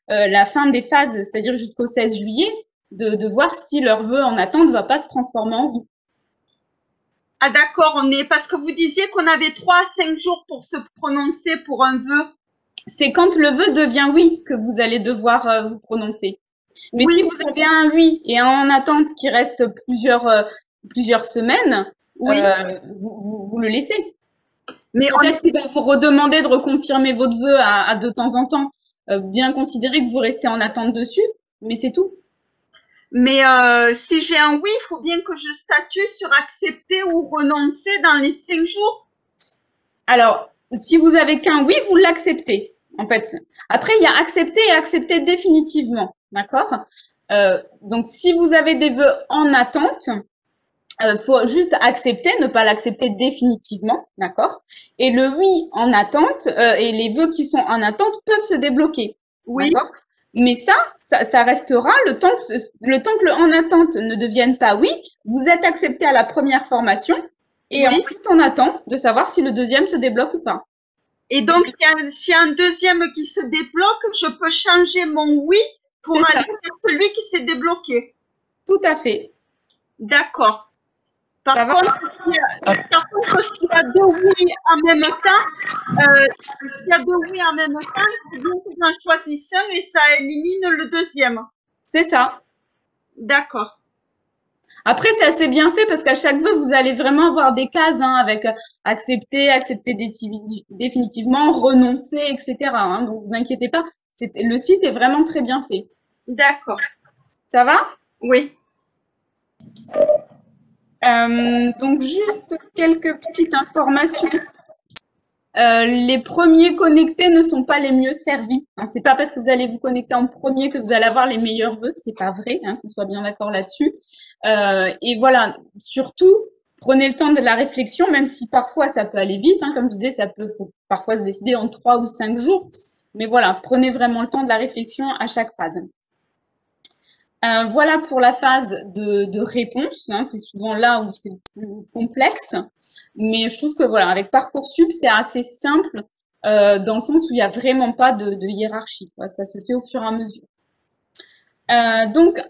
la fin des phases, c'est-à-dire jusqu'au 16 juillet, de voir si leur vœu en attente ne va pas se transformer en oui. Ah d'accord, parce que vous disiez qu'on avait 3 à 5 jours pour se prononcer pour un vœu. C'est quand le vœu devient oui que vous allez devoir vous prononcer. Mais oui. Si vous avez un oui et un en attente qui reste plusieurs semaines, oui. Vous le laissez. Mais peut-être qu'il va vous redemander de reconfirmer votre vœu à de temps en temps, bien considérer que vous restez en attente dessus, mais c'est tout. Mais si j'ai un oui, il faut bien que je statue sur accepter ou renoncer dans les 5 jours. Alors, si vous avez qu'un oui, vous l'acceptez, en fait. Après, il y a accepter et accepter définitivement, d'accord? Donc, si vous avez des vœux en attente, faut juste accepter, ne pas l'accepter définitivement, d'accord? Et le oui en attente et les vœux qui sont en attente peuvent se débloquer, oui. D'accord? Mais ça restera le temps que le en attente ne devienne pas oui. Vous êtes accepté à la première formation et ensuite on attend de savoir si le deuxième se débloque ou pas. Et donc, s'il y a un deuxième qui se débloque, je peux changer mon oui pour aller vers celui qui s'est débloqué. Tout à fait. D'accord. Par contre, s'il y a 2 oui en même temps, il faut bien que j'en choisisse un et ça élimine le deuxième. C'est ça. D'accord. Après, c'est assez bien fait parce qu'à chaque vœu, vous allez vraiment avoir des cases avec accepter définitivement, renoncer, etc. Hein, donc, vous inquiétez pas. Le site est vraiment très bien fait. D'accord. Ça va? Oui. Donc, juste quelques petites informations. Les premiers connectés ne sont pas les mieux servis. Hein. C'est pas parce que vous allez vous connecter en premier que vous allez avoir les meilleurs vœux. C'est pas vrai, hein, qu'on soit bien d'accord là-dessus. Et voilà, surtout, prenez le temps de la réflexion, même si parfois ça peut aller vite. Hein, comme je disais, faut parfois se décider en 3 ou 5 jours. Mais voilà, prenez vraiment le temps de la réflexion à chaque phase. Voilà pour la phase de réponse. Hein, c'est souvent là où c'est le plus complexe. Mais je trouve que voilà, avec Parcoursup, c'est assez simple dans le sens où il n'y a vraiment pas de hiérarchie, quoi. Ça se fait au fur et à mesure. Donc,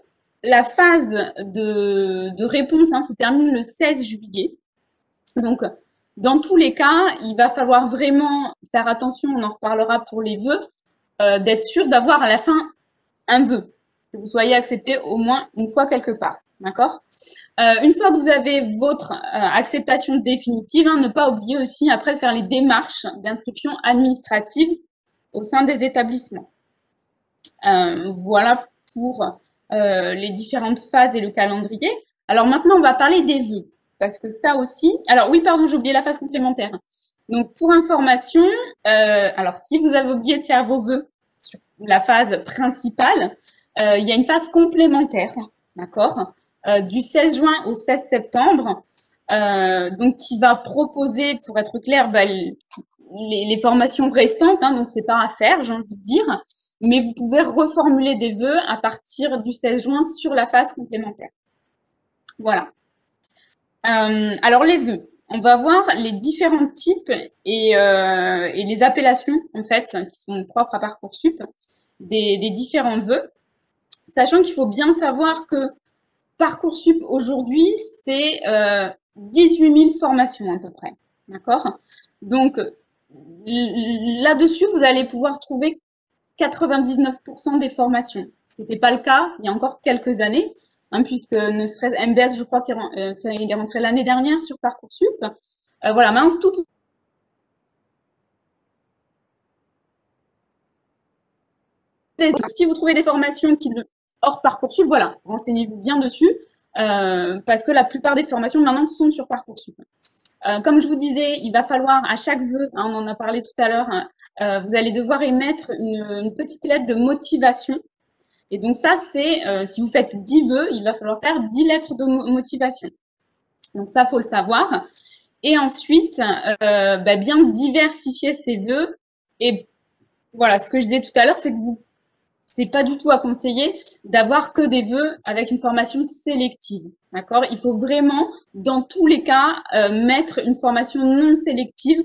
la phase de réponse se termine le 16 juillet. Donc, dans tous les cas, il va falloir vraiment faire attention, on en reparlera pour les vœux, d'être sûr d'avoir à la fin un vœu, que vous soyez accepté au moins une fois quelque part. D'accord? Une fois que vous avez votre acceptation définitive, ne pas oublier aussi après de faire les démarches d'inscription administrative au sein des établissements. Voilà pour les différentes phases et le calendrier. Alors maintenant, on va parler des vœux, parce que ça aussi… Alors oui, pardon, j'ai oublié la phase complémentaire. Donc pour information, alors si vous avez oublié de faire vos vœux sur la phase principale, il y a une phase complémentaire, d'accord, du 16 juin au 16 septembre, donc qui va proposer, pour être clair, les formations restantes, donc c'est pas à faire, j'ai envie de dire, mais vous pouvez reformuler des vœux à partir du 16 juin sur la phase complémentaire. Voilà. Alors les vœux, on va voir les différents types et les appellations en fait qui sont propres à Parcoursup des différents vœux, sachant qu'il faut bien savoir que Parcoursup aujourd'hui c'est 18 000 formations à peu près, d'accord? Donc là-dessus vous allez pouvoir trouver 99% des formations, ce qui n'était pas le cas il y a encore quelques années. Puisque ne serait MBS, je crois qu'il est rentré l'année dernière sur Parcoursup. Voilà, maintenant, si vous trouvez des formations qui hors Parcoursup, voilà, renseignez-vous bien dessus, parce que la plupart des formations maintenant sont sur Parcoursup. Comme je vous disais, il va falloir à chaque vœu, on en a parlé tout à l'heure, vous allez devoir émettre une petite lettre de motivation. Et donc ça, c'est, si vous faites 10 vœux, il va falloir faire 10 lettres de motivation. Donc ça, il faut le savoir. Et ensuite, bien diversifier ces vœux. Et voilà, ce que je disais tout à l'heure, c'est que c'est pas du tout à conseiller d'avoir que des vœux avec une formation sélective. D'accord? Il faut vraiment, dans tous les cas, mettre une formation non sélective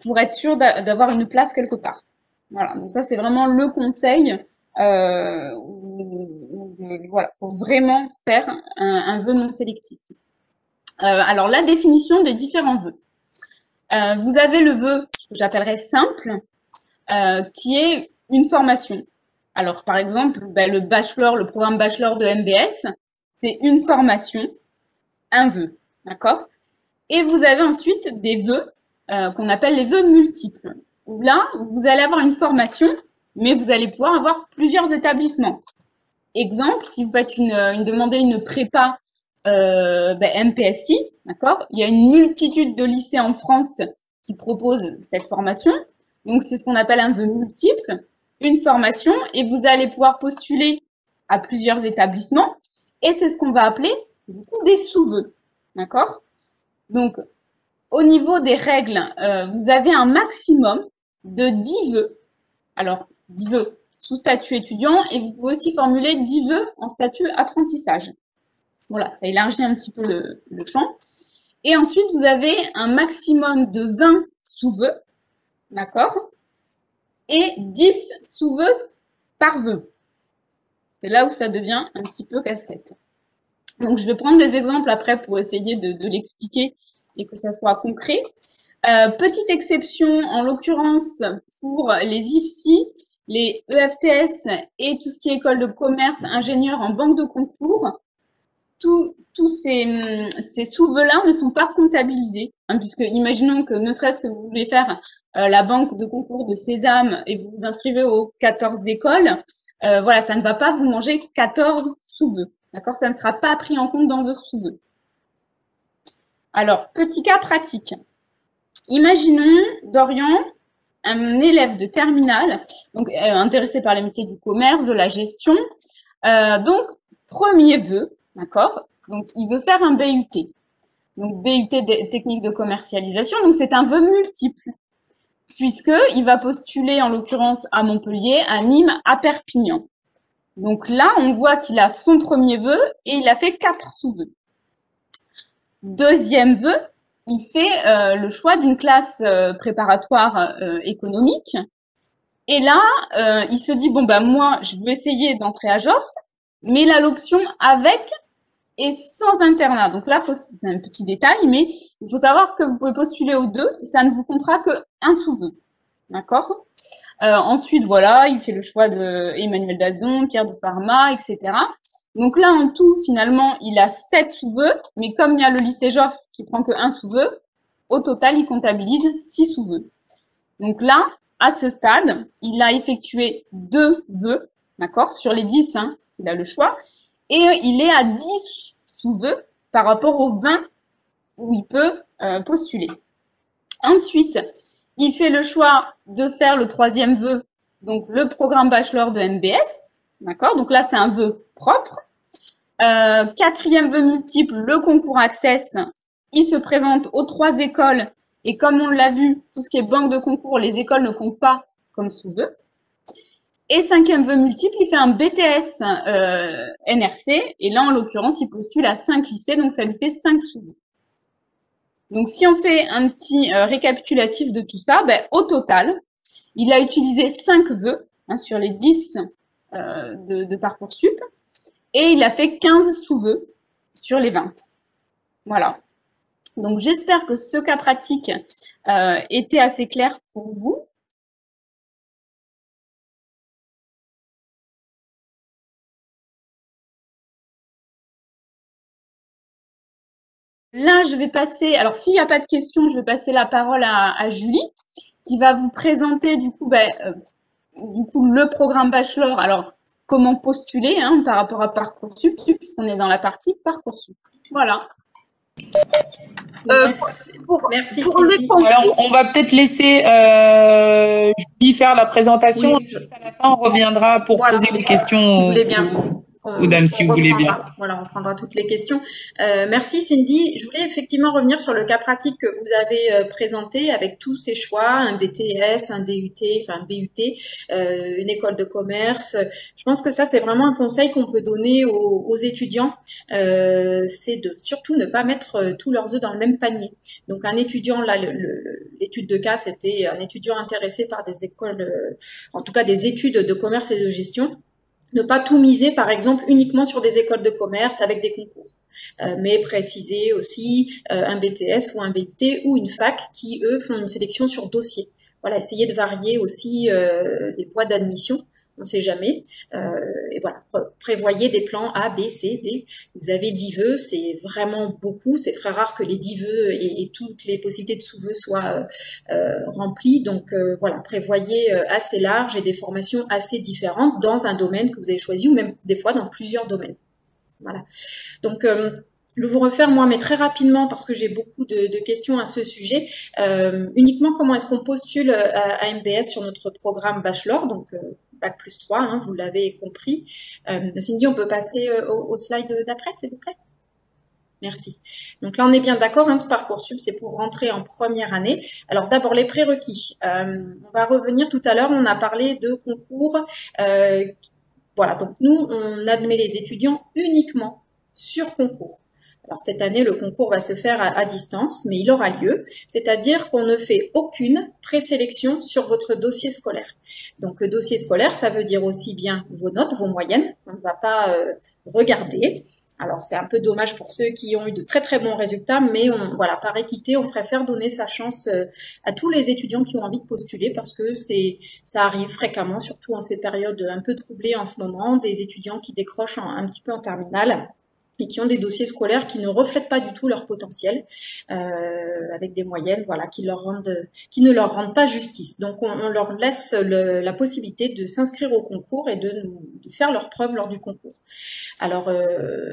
pour être sûr d'avoir une place quelque part. Voilà, donc ça, c'est vraiment le conseil. Voilà, faut vraiment faire un vœu non sélectif. Alors la définition des différents vœux. Vous avez le vœu que j'appellerais simple, qui est une formation. Alors par exemple, le programme bachelor de MBS, c'est une formation, un vœu, d'accord? Et vous avez ensuite des vœux qu'on appelle les vœux multiples. Où là, vous allez avoir une formation, mais vous allez pouvoir avoir plusieurs établissements. Exemple, si vous faites demandez une prépa MPSI, d'accord, il y a une multitude de lycées en France qui proposent cette formation. Donc, c'est ce qu'on appelle un vœu multiple, une formation, et vous allez pouvoir postuler à plusieurs établissements. Et c'est ce qu'on va appeler du coup des sous-vœux, d'accord? Donc, au niveau des règles, vous avez un maximum de 10 vœux. Alors, 10 vœux sous statut étudiant et vous pouvez aussi formuler 10 vœux en statut apprentissage. Voilà, ça élargit un petit peu le champ. Et ensuite, vous avez un maximum de 20 sous-vœux, d'accord? Et 10 sous-vœux par vœu. C'est là où ça devient un petit peu casse-tête. Donc, je vais prendre des exemples après pour essayer de l'expliquer et que ça soit concret. Petite exception, en l'occurrence, pour les IFSI, les EFTS et tout ce qui est école de commerce, ingénieur en banque de concours, tous ces sous-vœux-là ne sont pas comptabilisés, puisque imaginons que ne serait-ce que vous voulez faire la banque de concours de Sésame et vous vous inscrivez aux 14 écoles, voilà, ça ne va pas vous manger 14 sous-vœux, d'accord? Ça ne sera pas pris en compte dans vos sous-vœux. Alors, petit cas pratique. Imaginons, Dorian, un élève de terminale, donc intéressé par les métiers du commerce, de la gestion. Donc, premier vœu, d'accord? Donc, il veut faire un BUT. donc BUT technique de commercialisation. Donc c'est un vœu multiple, puisqu'il va postuler en l'occurrence à Montpellier, à Nîmes, à Perpignan. Donc là, on voit qu'il a son premier vœu et il a fait 4 sous-vœux. Deuxième vœu, il fait le choix d'une classe préparatoire économique. Et là, il se dit, bon, ben moi, je veux essayer d'entrer à Joffre, mais il a l'option avec et sans internat. Donc là, c'est un petit détail, mais il faut savoir que vous pouvez postuler aux deux, ça ne vous comptera qu'un sous-vœu. D'accord? Ensuite, voilà, il fait le choix de Emmanuel Dazon, Pierre de Pharma, etc. Donc là, en tout, finalement, il a 7 sous-vœux, mais comme il y a le lycée Joffre qui prend que un sous-vœu, au total, il comptabilise 6 sous-vœux. Donc là, à ce stade, il a effectué 2 vœux, d'accord, sur les 10, hein, il a le choix, et il est à 10 sous-vœux par rapport aux 20 où il peut postuler. Ensuite, il fait le choix de faire le 3e vœu, donc le programme bachelor de MBS, d'accord, donc là c'est un vœu propre. 4e vœu multiple, le concours Access, il se présente aux 3 écoles. Et comme on l'a vu, tout ce qui est banque de concours, les écoles ne comptent pas comme sous-vœu. Et 5e vœu multiple, il fait un BTS NRC. Et là, en l'occurrence, il postule à 5 lycées, donc ça lui fait 5 sous-vœux. Donc, si on fait un petit récapitulatif de tout ça, ben, au total, il a utilisé 5 vœux hein, sur les 10 de Parcoursup. Et il a fait 15 sous-vœux sur les 20. Voilà. Donc, j'espère que ce cas pratique était assez clair pour vous. Là, je vais passer, alors s'il n'y a pas de questions, je vais passer la parole à Julie, qui va vous présenter du coup le programme bachelor. Alors, comment postuler hein, par rapport à Parcoursup, puisqu'on est dans la partie Parcoursup. Voilà. Merci. Alors, on va peut-être laisser Julie faire la présentation. Oui, à la fin, on reviendra pour poser des questions. Si vous voulez bien. Si vous voulez bien. Voilà, on prendra toutes les questions. Merci Cindy. Je voulais effectivement revenir sur le cas pratique que vous avez présenté avec tous ces choix, un BTS, un DUT, enfin un BUT, une école de commerce. Je pense que ça, c'est vraiment un conseil qu'on peut donner aux étudiants. C'est de surtout ne pas mettre tous leurs œufs dans le même panier. Donc un étudiant, là, l'étude de cas, c'était un étudiant intéressé par des écoles, en tout cas des études de commerce et de gestion. Ne pas tout miser, par exemple, uniquement sur des écoles de commerce avec des concours, mais préciser aussi un BTS ou un BUT ou une fac qui, eux, font une sélection sur dossier. Voilà, essayer de varier aussi les voies d'admission, on ne sait jamais. Et voilà, prévoyez des plans A, B, C, D. Vous avez 10 vœux, c'est vraiment beaucoup. C'est très rare que les 10 vœux et toutes les possibilités de sous-vœux soient remplies. Donc voilà, prévoyez assez large et des formations assez différentes dans un domaine que vous avez choisi ou même des fois dans plusieurs domaines. Voilà. Donc je vais vous refaire moi, mais très rapidement parce que j'ai beaucoup de questions à ce sujet. Uniquement comment est-ce qu'on postule à MBS sur notre programme bachelor, donc Bac plus 3, hein, vous l'avez compris. Cindy, on peut passer au slide d'après, s'il vous plaît? Merci. Donc là, on est bien d'accord, hein, ce Parcoursup, c'est pour rentrer en première année. Alors d'abord, les prérequis. On va revenir tout à l'heure, on a parlé de concours. Voilà, donc nous, on admet les étudiants uniquement sur concours. Alors cette année, le concours va se faire à distance, mais il aura lieu, c'est-à-dire qu'on ne fait aucune présélection sur votre dossier scolaire. Donc le dossier scolaire, ça veut dire aussi bien vos notes, vos moyennes, on ne va pas regarder. Alors c'est un peu dommage pour ceux qui ont eu de très très bons résultats, mais voilà, par équité, on préfère donner sa chance à tous les étudiants qui ont envie de postuler parce que ça arrive fréquemment, surtout en ces périodes un peu troublées en ce moment, des étudiants qui décrochent un petit peu en terminale et qui ont des dossiers scolaires qui ne reflètent pas du tout leur potentiel, avec des moyennes, voilà, qui ne leur rendent pas justice. Donc on leur laisse la possibilité de s'inscrire au concours et de faire leurs preuves lors du concours. Alors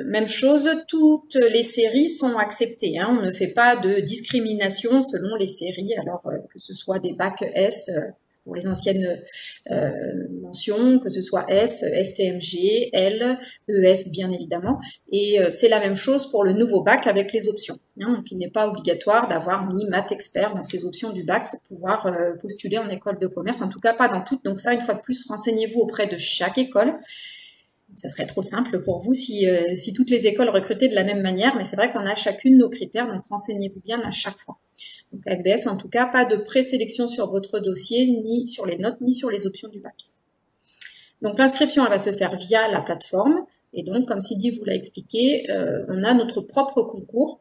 même chose, toutes les séries sont acceptées, hein, on ne fait pas de discrimination selon les séries, alors que ce soit des bacs S pour les anciennes mentions, que ce soit S, STMG, L, ES bien évidemment. Et c'est la même chose pour le nouveau bac avec les options. Hein, donc il n'est pas obligatoire d'avoir mis maths expert dans ces options du bac pour pouvoir postuler en école de commerce, en tout cas pas dans toutes. Donc ça, une fois de plus, renseignez-vous auprès de chaque école. Ça serait trop simple pour vous si toutes les écoles recrutaient de la même manière, mais c'est vrai qu'on a chacune nos critères, donc renseignez-vous bien à chaque fois. Donc à MBS, en tout cas, pas de présélection sur votre dossier, ni sur les notes, ni sur les options du bac. Donc l'inscription, elle va se faire via la plateforme, et donc, comme Cindy vous l'a expliqué, on a notre propre concours.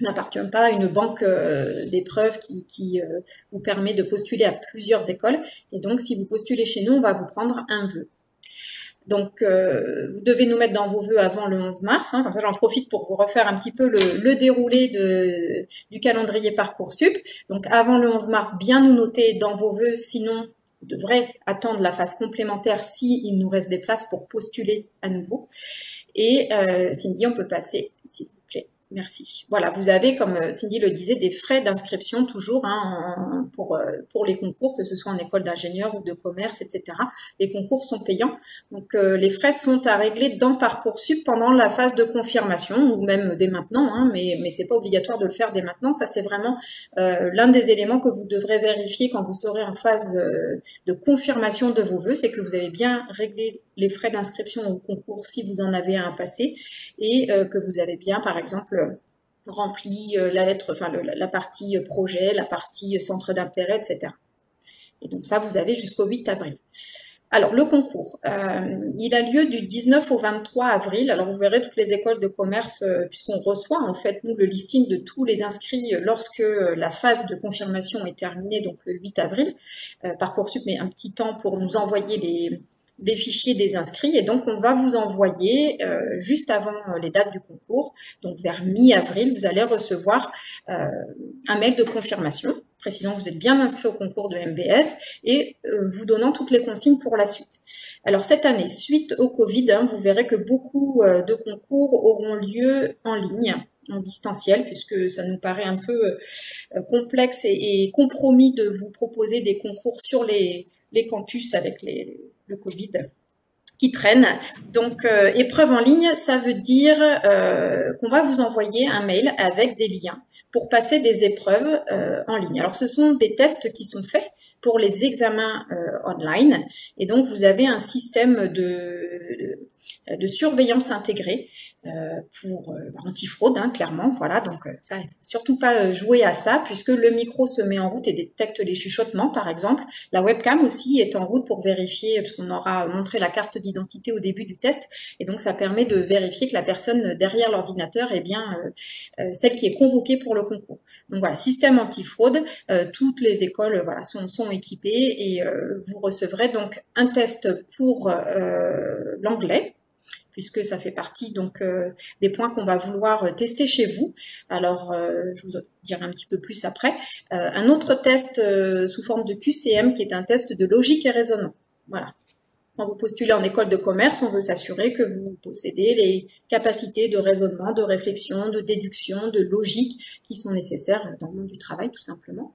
On n'appartient pas à une banque d'épreuves qui vous permet de postuler à plusieurs écoles, et donc si vous postulez chez nous, on va vous prendre un vœu. Donc, vous devez nous mettre dans vos vœux avant le 11 mars. Hein, comme ça, j'en profite pour vous refaire un petit peu le déroulé du calendrier Parcoursup. Donc, avant le 11 mars, bien nous noter dans vos vœux. Sinon, vous devrez attendre la phase complémentaire s'il nous reste des places pour postuler à nouveau. Et Cindy, on peut passer, s'il vous plaît. Merci. Voilà, vous avez, comme Cindy le disait, des frais d'inscription toujours hein, pour les concours, que ce soit en école d'ingénieur ou de commerce, etc. Les concours sont payants, donc les frais sont à régler dans Parcoursup pendant la phase de confirmation ou même dès maintenant, hein, mais c'est pas obligatoire de le faire dès maintenant. Ça, c'est vraiment l'un des éléments que vous devrez vérifier quand vous serez en phase de confirmation de vos vœux, c'est que vous avez bien réglé les frais d'inscription au concours si vous en avez un passé et que vous avez bien, par exemple, rempli la lettre, enfin la partie projet, la partie centre d'intérêt, etc. Et donc ça, vous avez jusqu'au 8 avril. Alors, le concours, il a lieu du 19 au 23 avril. Alors, vous verrez toutes les écoles de commerce, puisqu'on reçoit en fait, nous, le listing de tous les inscrits lorsque la phase de confirmation est terminée, donc le 8 avril. Parcoursup met un petit temps pour nous envoyer des fichiers des inscrits et donc on va vous envoyer juste avant les dates du concours, donc vers mi-avril, vous allez recevoir un mail de confirmation précisant que vous êtes bien inscrit au concours de MBS et vous donnant toutes les consignes pour la suite. Alors cette année, suite au Covid, hein, vous verrez que beaucoup de concours auront lieu en ligne, en distanciel, puisque ça nous paraît un peu complexe et compromis de vous proposer des concours sur les campus avec le Covid qui traîne. Donc, épreuve en ligne, ça veut dire qu'on va vous envoyer un mail avec des liens pour passer des épreuves en ligne. Alors, ce sont des tests qui sont faits pour les examens online. Et donc, vous avez un système de surveillance intégrée pour antifraude, hein, clairement. Voilà, donc ça, il ne faut surtout pas jouer à ça, puisque le micro se met en route et détecte les chuchotements, par exemple. La webcam aussi est en route pour vérifier, parce qu'on aura montré la carte d'identité au début du test, et donc ça permet de vérifier que la personne derrière l'ordinateur est bien celle qui est convoquée pour le concours. Donc voilà, système antifraude, toutes les écoles voilà, sont équipées, et vous recevrez donc un test pour l'anglais, puisque ça fait partie donc des points qu'on va vouloir tester chez vous. Alors, je vous en dirai un petit peu plus après. Un autre test sous forme de QCM, qui est un test de logique et raisonnement. Voilà. Quand vous postulez en école de commerce, on veut s'assurer que vous possédez les capacités de raisonnement, de réflexion, de déduction, de logique qui sont nécessaires dans le monde du travail, tout simplement.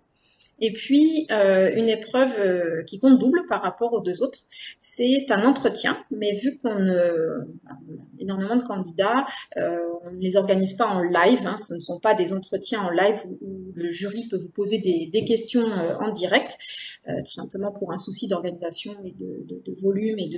Et puis, une épreuve qui compte double par rapport aux deux autres, c'est un entretien, mais vu qu'on a énormément de candidats, on ne les organise pas en live, hein, ce ne sont pas des entretiens en live où le jury peut vous poser des questions en direct, tout simplement pour un souci d'organisation et de volume et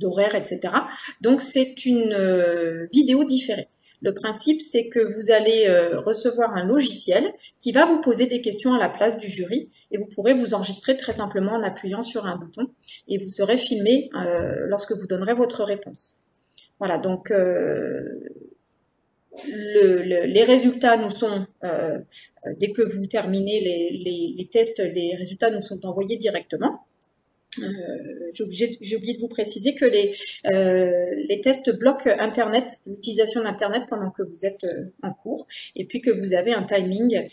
d'horaire, etc. Donc, c'est une vidéo différée. Le principe, c'est que vous allez recevoir un logiciel qui va vous poser des questions à la place du jury et vous pourrez vous enregistrer très simplement en appuyant sur un bouton et vous serez filmé lorsque vous donnerez votre réponse. Voilà, donc les résultats nous sont, dès que vous terminez les tests, les résultats nous sont envoyés directement. J'ai oublié de vous préciser que les tests bloquent Internet, l'utilisation d'Internet pendant que vous êtes en cours, et puis que vous avez un timing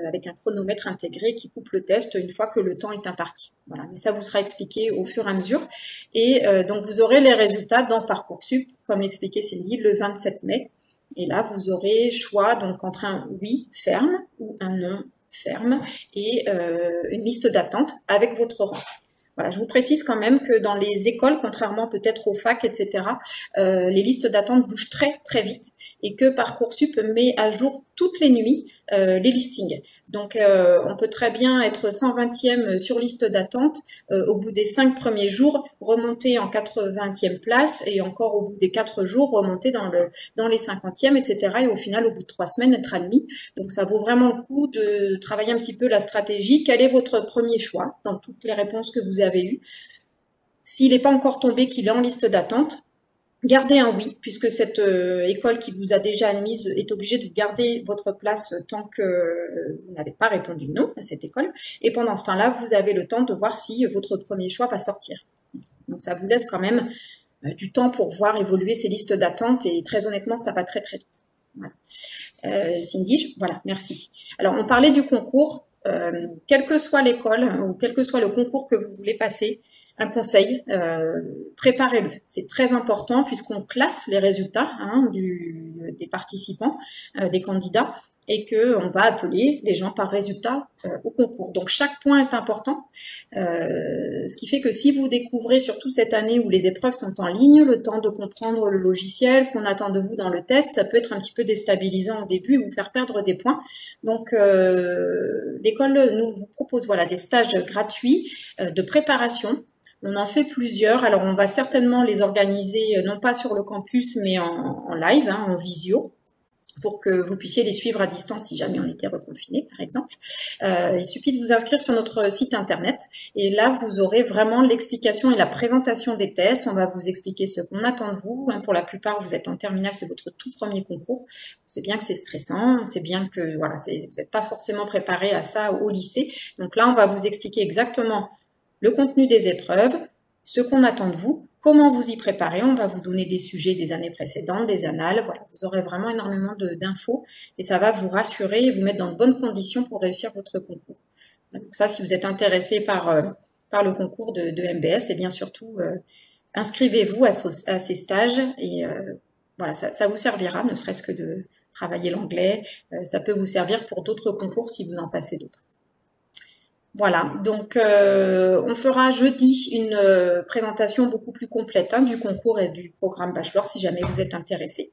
avec un chronomètre intégré qui coupe le test une fois que le temps est imparti. Voilà, mais ça vous sera expliqué au fur et à mesure. Et donc vous aurez les résultats dans Parcoursup, comme l'expliquait Cindy, le 27 mai. Et là, vous aurez choix donc entre un oui ferme ou un non ferme et une liste d'attente avec votre rang. Voilà, je vous précise quand même que dans les écoles, contrairement peut-être aux facs, etc., les listes d'attente bougent très très vite et que Parcoursup met à jour toutes les nuits les listings. Donc, on peut très bien être 120e sur liste d'attente au bout des 5 premiers jours, remonter en 80e place et encore au bout des 4 jours, remonter dans les 50e, etc. Et au final, au bout de 3 semaines, être admis. Donc, ça vaut vraiment le coup de travailler un petit peu la stratégie. Quel est votre premier choix dans toutes les réponses que vous avez eues? S'il n'est pas encore tombé, qu'il est en liste d'attente, gardez un oui, puisque cette école qui vous a déjà admise est obligée de garder votre place tant que vous n'avez pas répondu non à cette école. Et pendant ce temps-là, vous avez le temps de voir si votre premier choix va sortir. Donc, ça vous laisse quand même du temps pour voir évoluer ces listes d'attente et très honnêtement, ça va très très vite. Voilà. Cindy, voilà, merci. Alors, on parlait du concours. Quelle que soit l'école ou quel que soit le concours que vous voulez passer, un conseil, préparez-le. C'est très important puisqu'on classe les résultats des participants, des candidats, et qu'on va appeler les gens par résultat au concours. Donc, chaque point est important, ce qui fait que si vous découvrez, surtout cette année où les épreuves sont en ligne, le temps de comprendre le logiciel, ce qu'on attend de vous dans le test, ça peut être un petit peu déstabilisant au début, vous faire perdre des points. Donc, l'école nous vous propose des stages gratuits de préparation. On en fait plusieurs. Alors, on va certainement les organiser, non pas sur le campus, mais en live, en visio, pour que vous puissiez les suivre à distance si jamais on était reconfiné, par exemple. Il suffit de vous inscrire sur notre site internet et là, vous aurez vraiment l'explication et la présentation des tests. On va vous expliquer ce qu'on attend de vous. Pour la plupart, vous êtes en terminale, c'est votre tout premier concours. On sait bien que c'est stressant, on sait bien que vous n'êtes pas forcément préparé à ça au lycée. Donc là, on va vous expliquer exactement le contenu des épreuves, ce qu'on attend de vous, comment vous y préparez. On va vous donner des sujets des années précédentes, des annales. Voilà, vous aurez vraiment énormément d'infos et ça va vous rassurer et vous mettre dans de bonnes conditions pour réussir votre concours. Donc ça, si vous êtes intéressé par le concours de MBS, et bien surtout, inscrivez-vous à ces stages et voilà, ça vous servira, ne serait-ce que de travailler l'anglais. Ça peut vous servir pour d'autres concours si vous en passez d'autres. Voilà, donc on fera jeudi une présentation beaucoup plus complète du concours et du programme Bachelor si jamais vous êtes intéressés.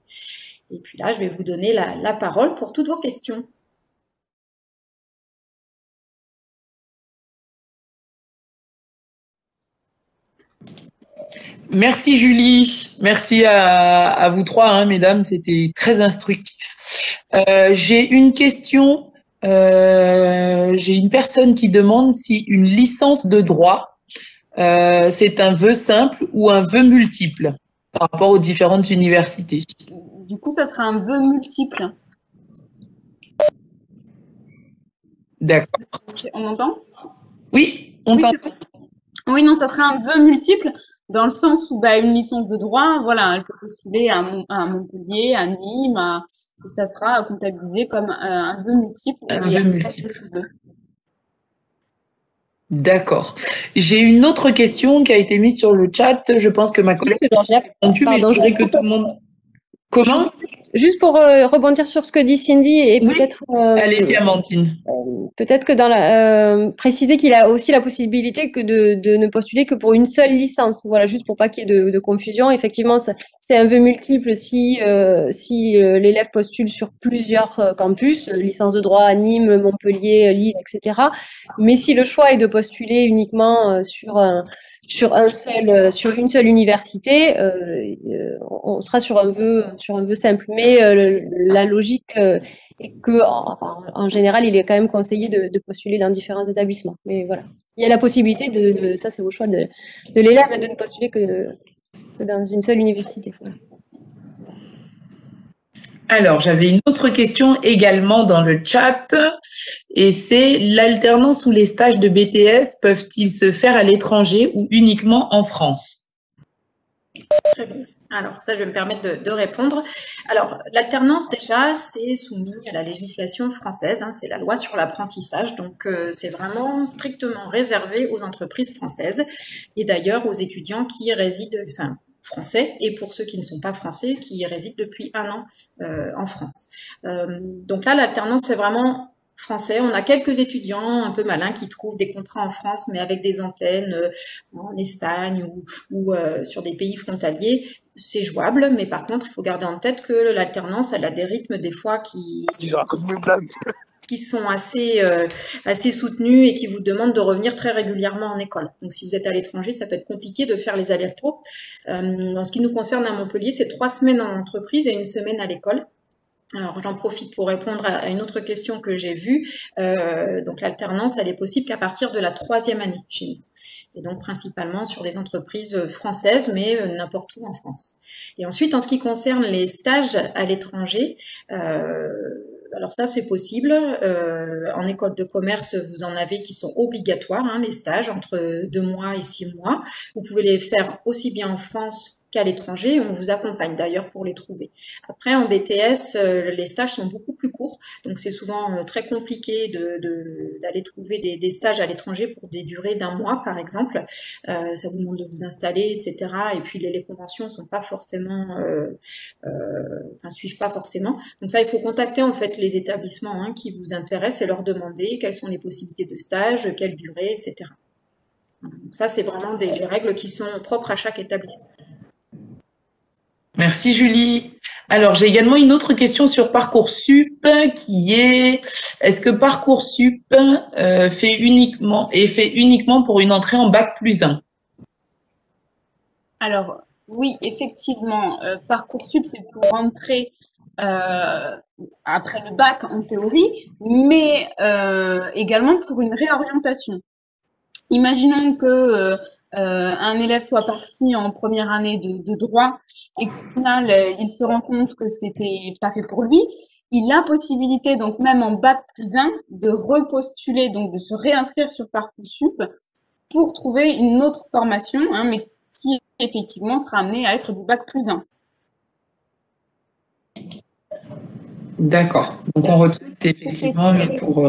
Et puis là, je vais vous donner la parole pour toutes vos questions. Merci Julie, merci à vous trois, mesdames, c'était très instructif. J'ai une question. J'ai une personne qui demande si une licence de droit, c'est un vœu simple ou un vœu multiple par rapport aux différentes universités. Du coup, ça sera un vœu multiple. D'accord. On m'entend? Oui, on t'entend. Oui, non, ça sera un vœu multiple dans le sens où une licence de droit, voilà, elle peut postuler à Montpellier, à Nîmes, et ça sera comptabilisé comme un vœu multiple. Un vœu multiple. D'accord. J'ai une autre question qui a été mise sur le chat. Je pense que ma collègue a répondu, mais je voudrais que tout le monde... Comment? Juste pour rebondir sur ce que dit Cindy et oui. peut-être allez-y Amandine. Peut-être que dans préciser qu'il a aussi la possibilité que de ne postuler que pour une seule licence. Voilà, juste pour pas qu'il y ait de confusion. Effectivement, c'est un vœu multiple si l'élève postule sur plusieurs campus, licence de droit à Nîmes, Montpellier, Lille, etc. Mais si le choix est de postuler uniquement sur une seule université, on sera sur un vœu simple. Mais la logique est que, en général, il est quand même conseillé de postuler dans différents établissements. Mais voilà, il y a la possibilité ça c'est au choix de l'élève, de ne postuler que dans une seule université. Voilà. Alors, j'avais une autre question également dans le chat, et c'est l'alternance ou les stages de BTS peuvent-ils se faire à l'étranger ou uniquement en France? Très bien. Alors, ça, je vais me permettre de répondre. Alors, l'alternance, déjà, c'est soumis à la législation française, c'est la loi sur l'apprentissage, donc c'est vraiment strictement réservé aux entreprises françaises et d'ailleurs aux étudiants qui résident, français, et pour ceux qui ne sont pas français, qui résident depuis 1 an en France. Donc là, l'alternance, c'est vraiment français. On a quelques étudiants un peu malins qui trouvent des contrats en France, mais avec des antennes en Espagne ou sur des pays frontaliers. C'est jouable, mais par contre, il faut garder en tête que l'alternance, elle a des rythmes des fois qui sont assez soutenus et qui vous demandent de revenir très régulièrement en école. Donc, si vous êtes à l'étranger, ça peut être compliqué de faire les allers-retours. En ce qui nous concerne à Montpellier, c'est 3 semaines en entreprise et 1 semaine à l'école. Alors, j'en profite pour répondre à une autre question que j'ai vue. Donc, l'alternance, elle est possible qu'à partir de la 3e année chez nous. Et donc, principalement sur des entreprises françaises, mais n'importe où en France. Et ensuite, en ce qui concerne les stages à l'étranger, alors ça, c'est possible. En école de commerce, vous en avez qui sont obligatoires, hein, les stages entre 2 mois et 6 mois. Vous pouvez les faire aussi bien en France qu'à l'étranger. On vous accompagne d'ailleurs pour les trouver. Après, en BTS, les stages sont beaucoup plus courts, donc c'est souvent très compliqué d'aller trouver des stages à l'étranger pour des durées d'1 mois, par exemple. Ça vous demande de vous installer, etc. Et puis les conventions sont pas forcément, suivent pas forcément. Donc ça, il faut contacter en fait les établissements qui vous intéressent et leur demander quelles sont les possibilités de stage, quelle durée, etc. Donc ça, c'est vraiment des règles qui sont propres à chaque établissement. Merci Julie. Alors, j'ai également une autre question sur Parcoursup qui est, est-ce que Parcoursup est fait uniquement pour une entrée en bac+1? Alors, oui, effectivement, Parcoursup, c'est pour entrer après le bac en théorie, mais également pour une réorientation. Imaginons que un élève soit parti en première année de droit et qu'au final, il se rend compte que c'était pas fait pour lui. Il a possibilité, donc même en bac+1, de repostuler, donc de se réinscrire sur Parcoursup pour trouver une autre formation, mais qui effectivement sera amenée à être du bac+1. D'accord. Donc on retient effectivement pour...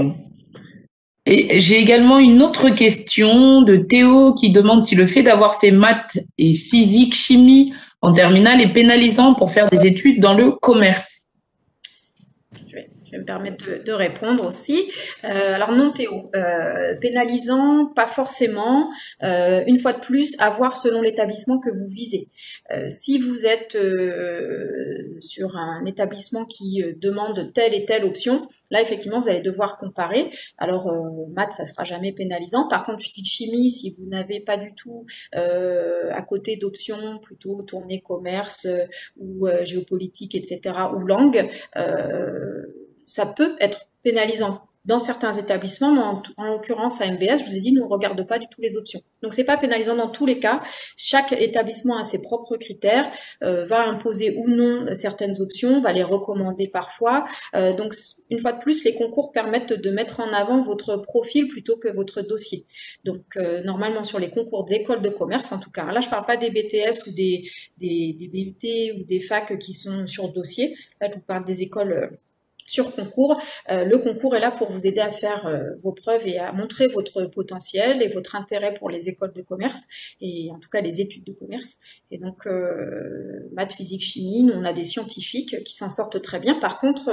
Et j'ai également une autre question de Théo qui demande si le fait d'avoir fait maths et physique, chimie en terminale est pénalisant pour faire des études dans le commerce. Je vais me permettre de répondre aussi. Alors non Théo, pénalisant, pas forcément. Une fois de plus, à voir selon l'établissement que vous visez. Si vous êtes sur un établissement qui demande telle et telle option, là, effectivement, vous allez devoir comparer. Alors, maths, ça sera jamais pénalisant. Par contre, physique-chimie, si vous n'avez pas du tout à côté d'options, plutôt tournée commerce ou géopolitique, etc., ou langue, ça peut être pénalisant dans certains établissements, mais en l'occurrence à MBS, je vous ai dit, nous on ne regarde pas du tout les options. Donc c'est pas pénalisant dans tous les cas. Chaque établissement a ses propres critères, va imposer ou non certaines options, va les recommander parfois. Donc une fois de plus, les concours permettent de mettre en avant votre profil plutôt que votre dossier. Donc normalement sur les concours d'école de commerce, en tout cas, là je parle pas des BTS ou des BUT ou des facs qui sont sur dossier. Là je vous parle des écoles sur concours. Le concours est là pour vous aider à faire vos preuves et à montrer votre potentiel et votre intérêt pour les écoles de commerce et en tout cas les études de commerce. Et donc, maths, physique, chimie, nous on a des scientifiques qui s'en sortent très bien. Par contre,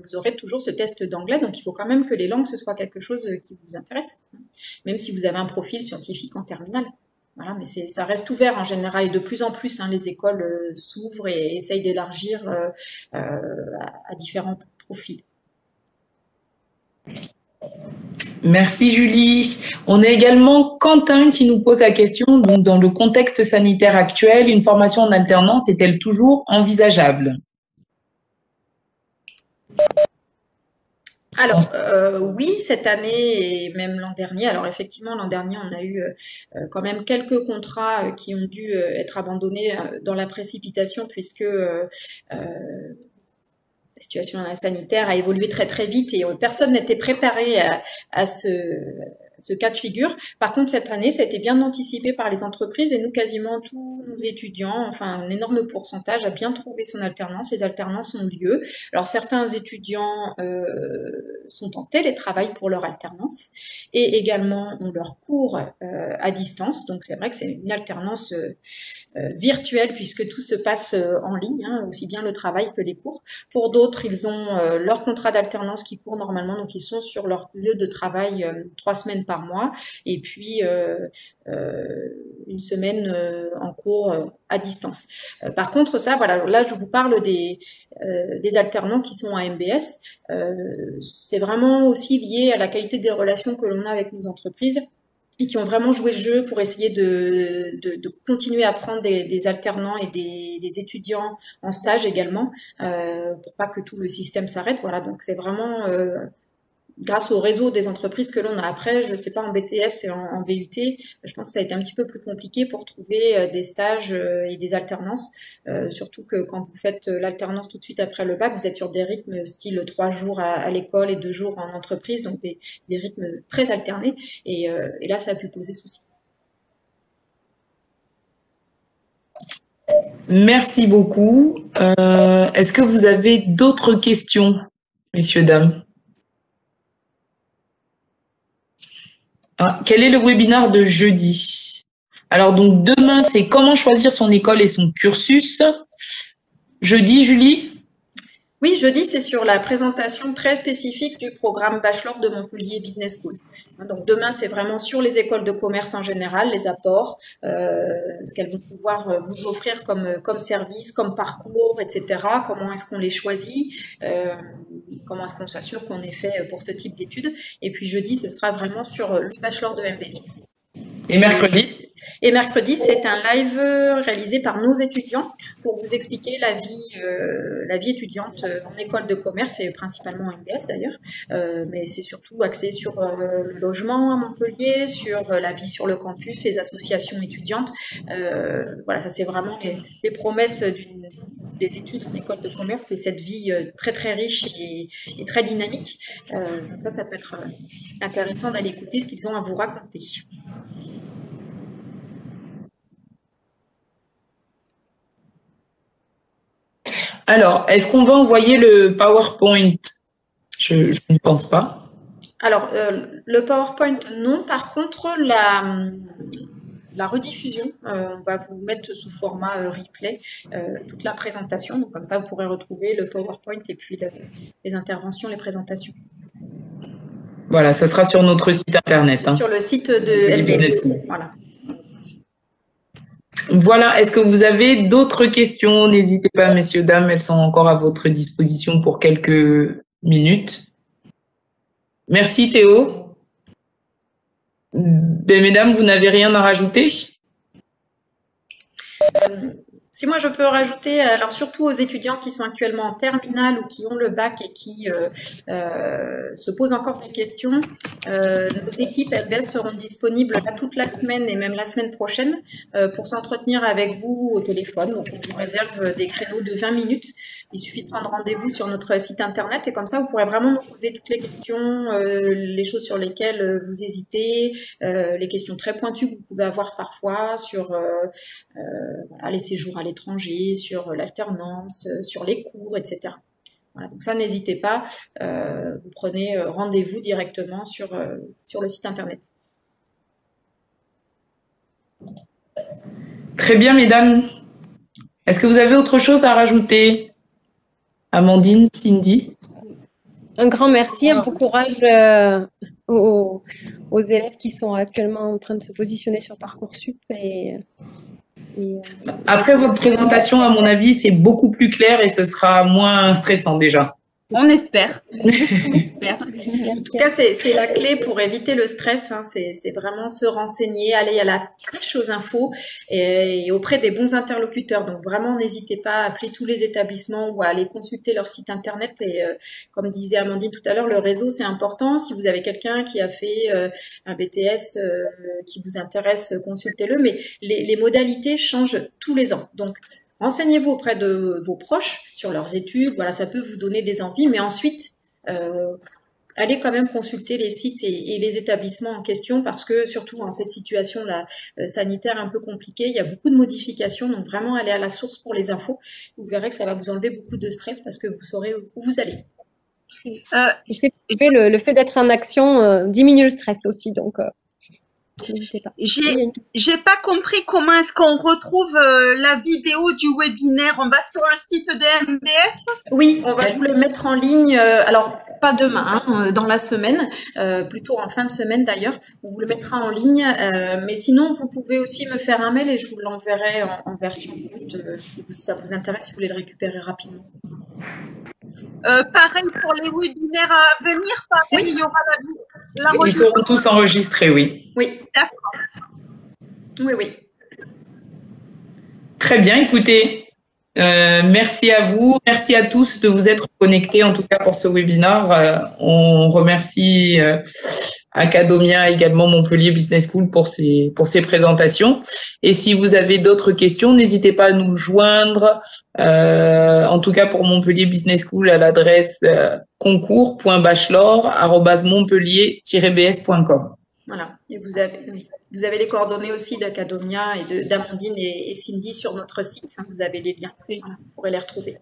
vous aurez toujours ce test d'anglais, donc il faut quand même que les langues, ce soit quelque chose qui vous intéresse, même si vous avez un profil scientifique en terminale. Voilà, mais ça reste ouvert en général et de plus en plus, les écoles s'ouvrent et essayent d'élargir à différents profil. Merci Julie. On a également Quentin qui nous pose la question, donc dans le contexte sanitaire actuel, une formation en alternance est-elle toujours envisageable? Alors oui, cette année et même l'an dernier. Alors effectivement, l'an dernier, on a eu quand même quelques contrats qui ont dû être abandonnés dans la précipitation puisque la situation sanitaire a évolué très très vite et personne n'était préparé à ce ce cas de figure. Par contre, cette année, ça a été bien anticipé par les entreprises et nous, quasiment tous nos étudiants, enfin un énorme pourcentage, a bien trouvé son alternance. Les alternances ont lieu. Alors, certains étudiants sont en télétravail pour leur alternance et également ont leurs cours à distance. Donc, c'est vrai que c'est une alternance virtuelle puisque tout se passe en ligne, hein, aussi bien le travail que les cours. Pour d'autres, ils ont leur contrat d'alternance qui court normalement, donc ils sont sur leur lieu de travail 3 semaines par mois et puis une semaine en cours à distance. Par contre, ça, voilà, là je vous parle des alternants qui sont à MBS. C'est vraiment aussi lié à la qualité des relations que l'on a avec nos entreprises et qui ont vraiment joué le jeu pour essayer de continuer à prendre des alternants et des étudiants en stage également, pour pas que tout le système s'arrête. Voilà, donc c'est vraiment grâce au réseau des entreprises que l'on a. Après, je sais pas, en BTS et en BUT, je pense que ça a été un petit peu plus compliqué pour trouver des stages et des alternances, surtout que quand vous faites l'alternance tout de suite après le bac, vous êtes sur des rythmes style 3 jours à l'école et 2 jours en entreprise, donc des rythmes très alternés, et là, ça a pu poser souci. Merci beaucoup. Est-ce que vous avez d'autres questions, messieurs, dames? Quel est le webinaire de jeudi? Alors, donc, demain, c'est comment choisir son école et son cursus. Jeudi, Julie? Oui, jeudi, c'est sur la présentation très spécifique du programme Bachelor de Montpellier Business School. Donc, demain, c'est vraiment sur les écoles de commerce en général, les apports, ce qu'elles vont pouvoir vous offrir comme service, comme parcours, etc. Comment est-ce qu'on les choisit, comment est-ce qu'on s'assure qu'on est fait pour ce type d'études. Et puis, jeudi, ce sera vraiment sur le Bachelor de MBS. Et mercredi? Et mercredi, c'est un live réalisé par nos étudiants pour vous expliquer la vie étudiante en école de commerce et principalement en MBS d'ailleurs. Mais c'est surtout axé sur le logement à Montpellier, sur la vie sur le campus, les associations étudiantes. Voilà, ça c'est vraiment les promesses des études en école de commerce et cette vie très très riche et très dynamique. Donc ça peut être intéressant d'aller écouter ce qu'ils ont à vous raconter. Alors, est-ce qu'on va envoyer le PowerPoint? Je ne pense pas. Alors, le PowerPoint, non. Par contre, la rediffusion, on va vous mettre sous format replay toute la présentation. Donc, comme ça, vous pourrez retrouver le PowerPoint et puis les interventions, les présentations. Voilà, ça sera sur notre site internet. Sur le site de Business School. Voilà. Voilà, est-ce que vous avez d'autres questions? N'hésitez pas, messieurs, dames, elles sont encore à votre disposition pour quelques minutes. Merci Théo. Mesdames, vous n'avez rien à rajouter? Si moi je peux rajouter, alors surtout aux étudiants qui sont actuellement en terminale ou qui ont le bac et qui se posent encore des questions, nos équipes MBS seront disponibles toute la semaine et même la semaine prochaine pour s'entretenir avec vous au téléphone. Donc on vous réserve des créneaux de 20 minutes. Il suffit de prendre rendez-vous sur notre site internet et comme ça vous pourrez vraiment nous poser toutes les questions, les choses sur lesquelles vous hésitez, les questions très pointues que vous pouvez avoir parfois sur voilà, les séjours à l'étranger, sur l'alternance, sur les cours, etc. Voilà, donc ça, n'hésitez pas, vous prenez rendez-vous directement sur le site internet. Très bien, mesdames. Est-ce que vous avez autre chose à rajouter? Amandine, Cindy? Un grand merci, un bon courage aux élèves qui sont actuellement en train de se positionner sur Parcoursup. Après votre présentation, à mon avis, c'est beaucoup plus clair et ce sera moins stressant déjà. On espère. En tout cas, c'est la clé pour éviter le stress. Hein. C'est vraiment se renseigner, aller à la pêche aux infos et auprès des bons interlocuteurs. Donc vraiment, n'hésitez pas à appeler tous les établissements ou à aller consulter leur site internet. Et comme disait Amandine tout à l'heure, le réseau, c'est important. Si vous avez quelqu'un qui a fait un BTS qui vous intéresse, consultez-le. Mais les modalités changent tous les ans. Donc, renseignez-vous auprès de vos proches sur leurs études. Voilà, ça peut vous donner des envies. Mais ensuite, allez quand même consulter les sites et les établissements en question parce que surtout dans cette situation-là sanitaire un peu compliquée, il y a beaucoup de modifications. Donc vraiment, allez à la source pour les infos. Vous verrez que ça va vous enlever beaucoup de stress parce que vous saurez où vous allez. Le fait d'être en action diminue le stress aussi, donc n'hésitez pas. J'ai pas compris comment est-ce qu'on retrouve la vidéo du webinaire. On va sur le site de MBS? Oui, on va vous le mettre en ligne. Alors pas demain, hein, dans la semaine, plutôt en fin de semaine d'ailleurs. On vous le mettra en ligne. Mais sinon, vous pouvez aussi me faire un mail et je vous l'enverrai en version brute si ça vous intéresse, si vous voulez le récupérer rapidement. Pareil pour les webinaires à venir, pareil, il y aura Ils seront tous enregistrés, oui. Oui, d'accord. Oui. Très bien, écoutez, merci à vous, merci à tous de vous être connectés, en tout cas pour ce webinaire. On remercie Acadomia, également Montpellier Business School pour ces présentations. Et si vous avez d'autres questions, n'hésitez pas à nous joindre, en tout cas pour Montpellier Business School à l'adresse concours.bachelor@montpellier-bs.com. Voilà, et vous avez les coordonnées aussi d'Acadomia et d'Amandine et Cindy sur notre site. Vous avez les liens, voilà, vous pourrez les retrouver.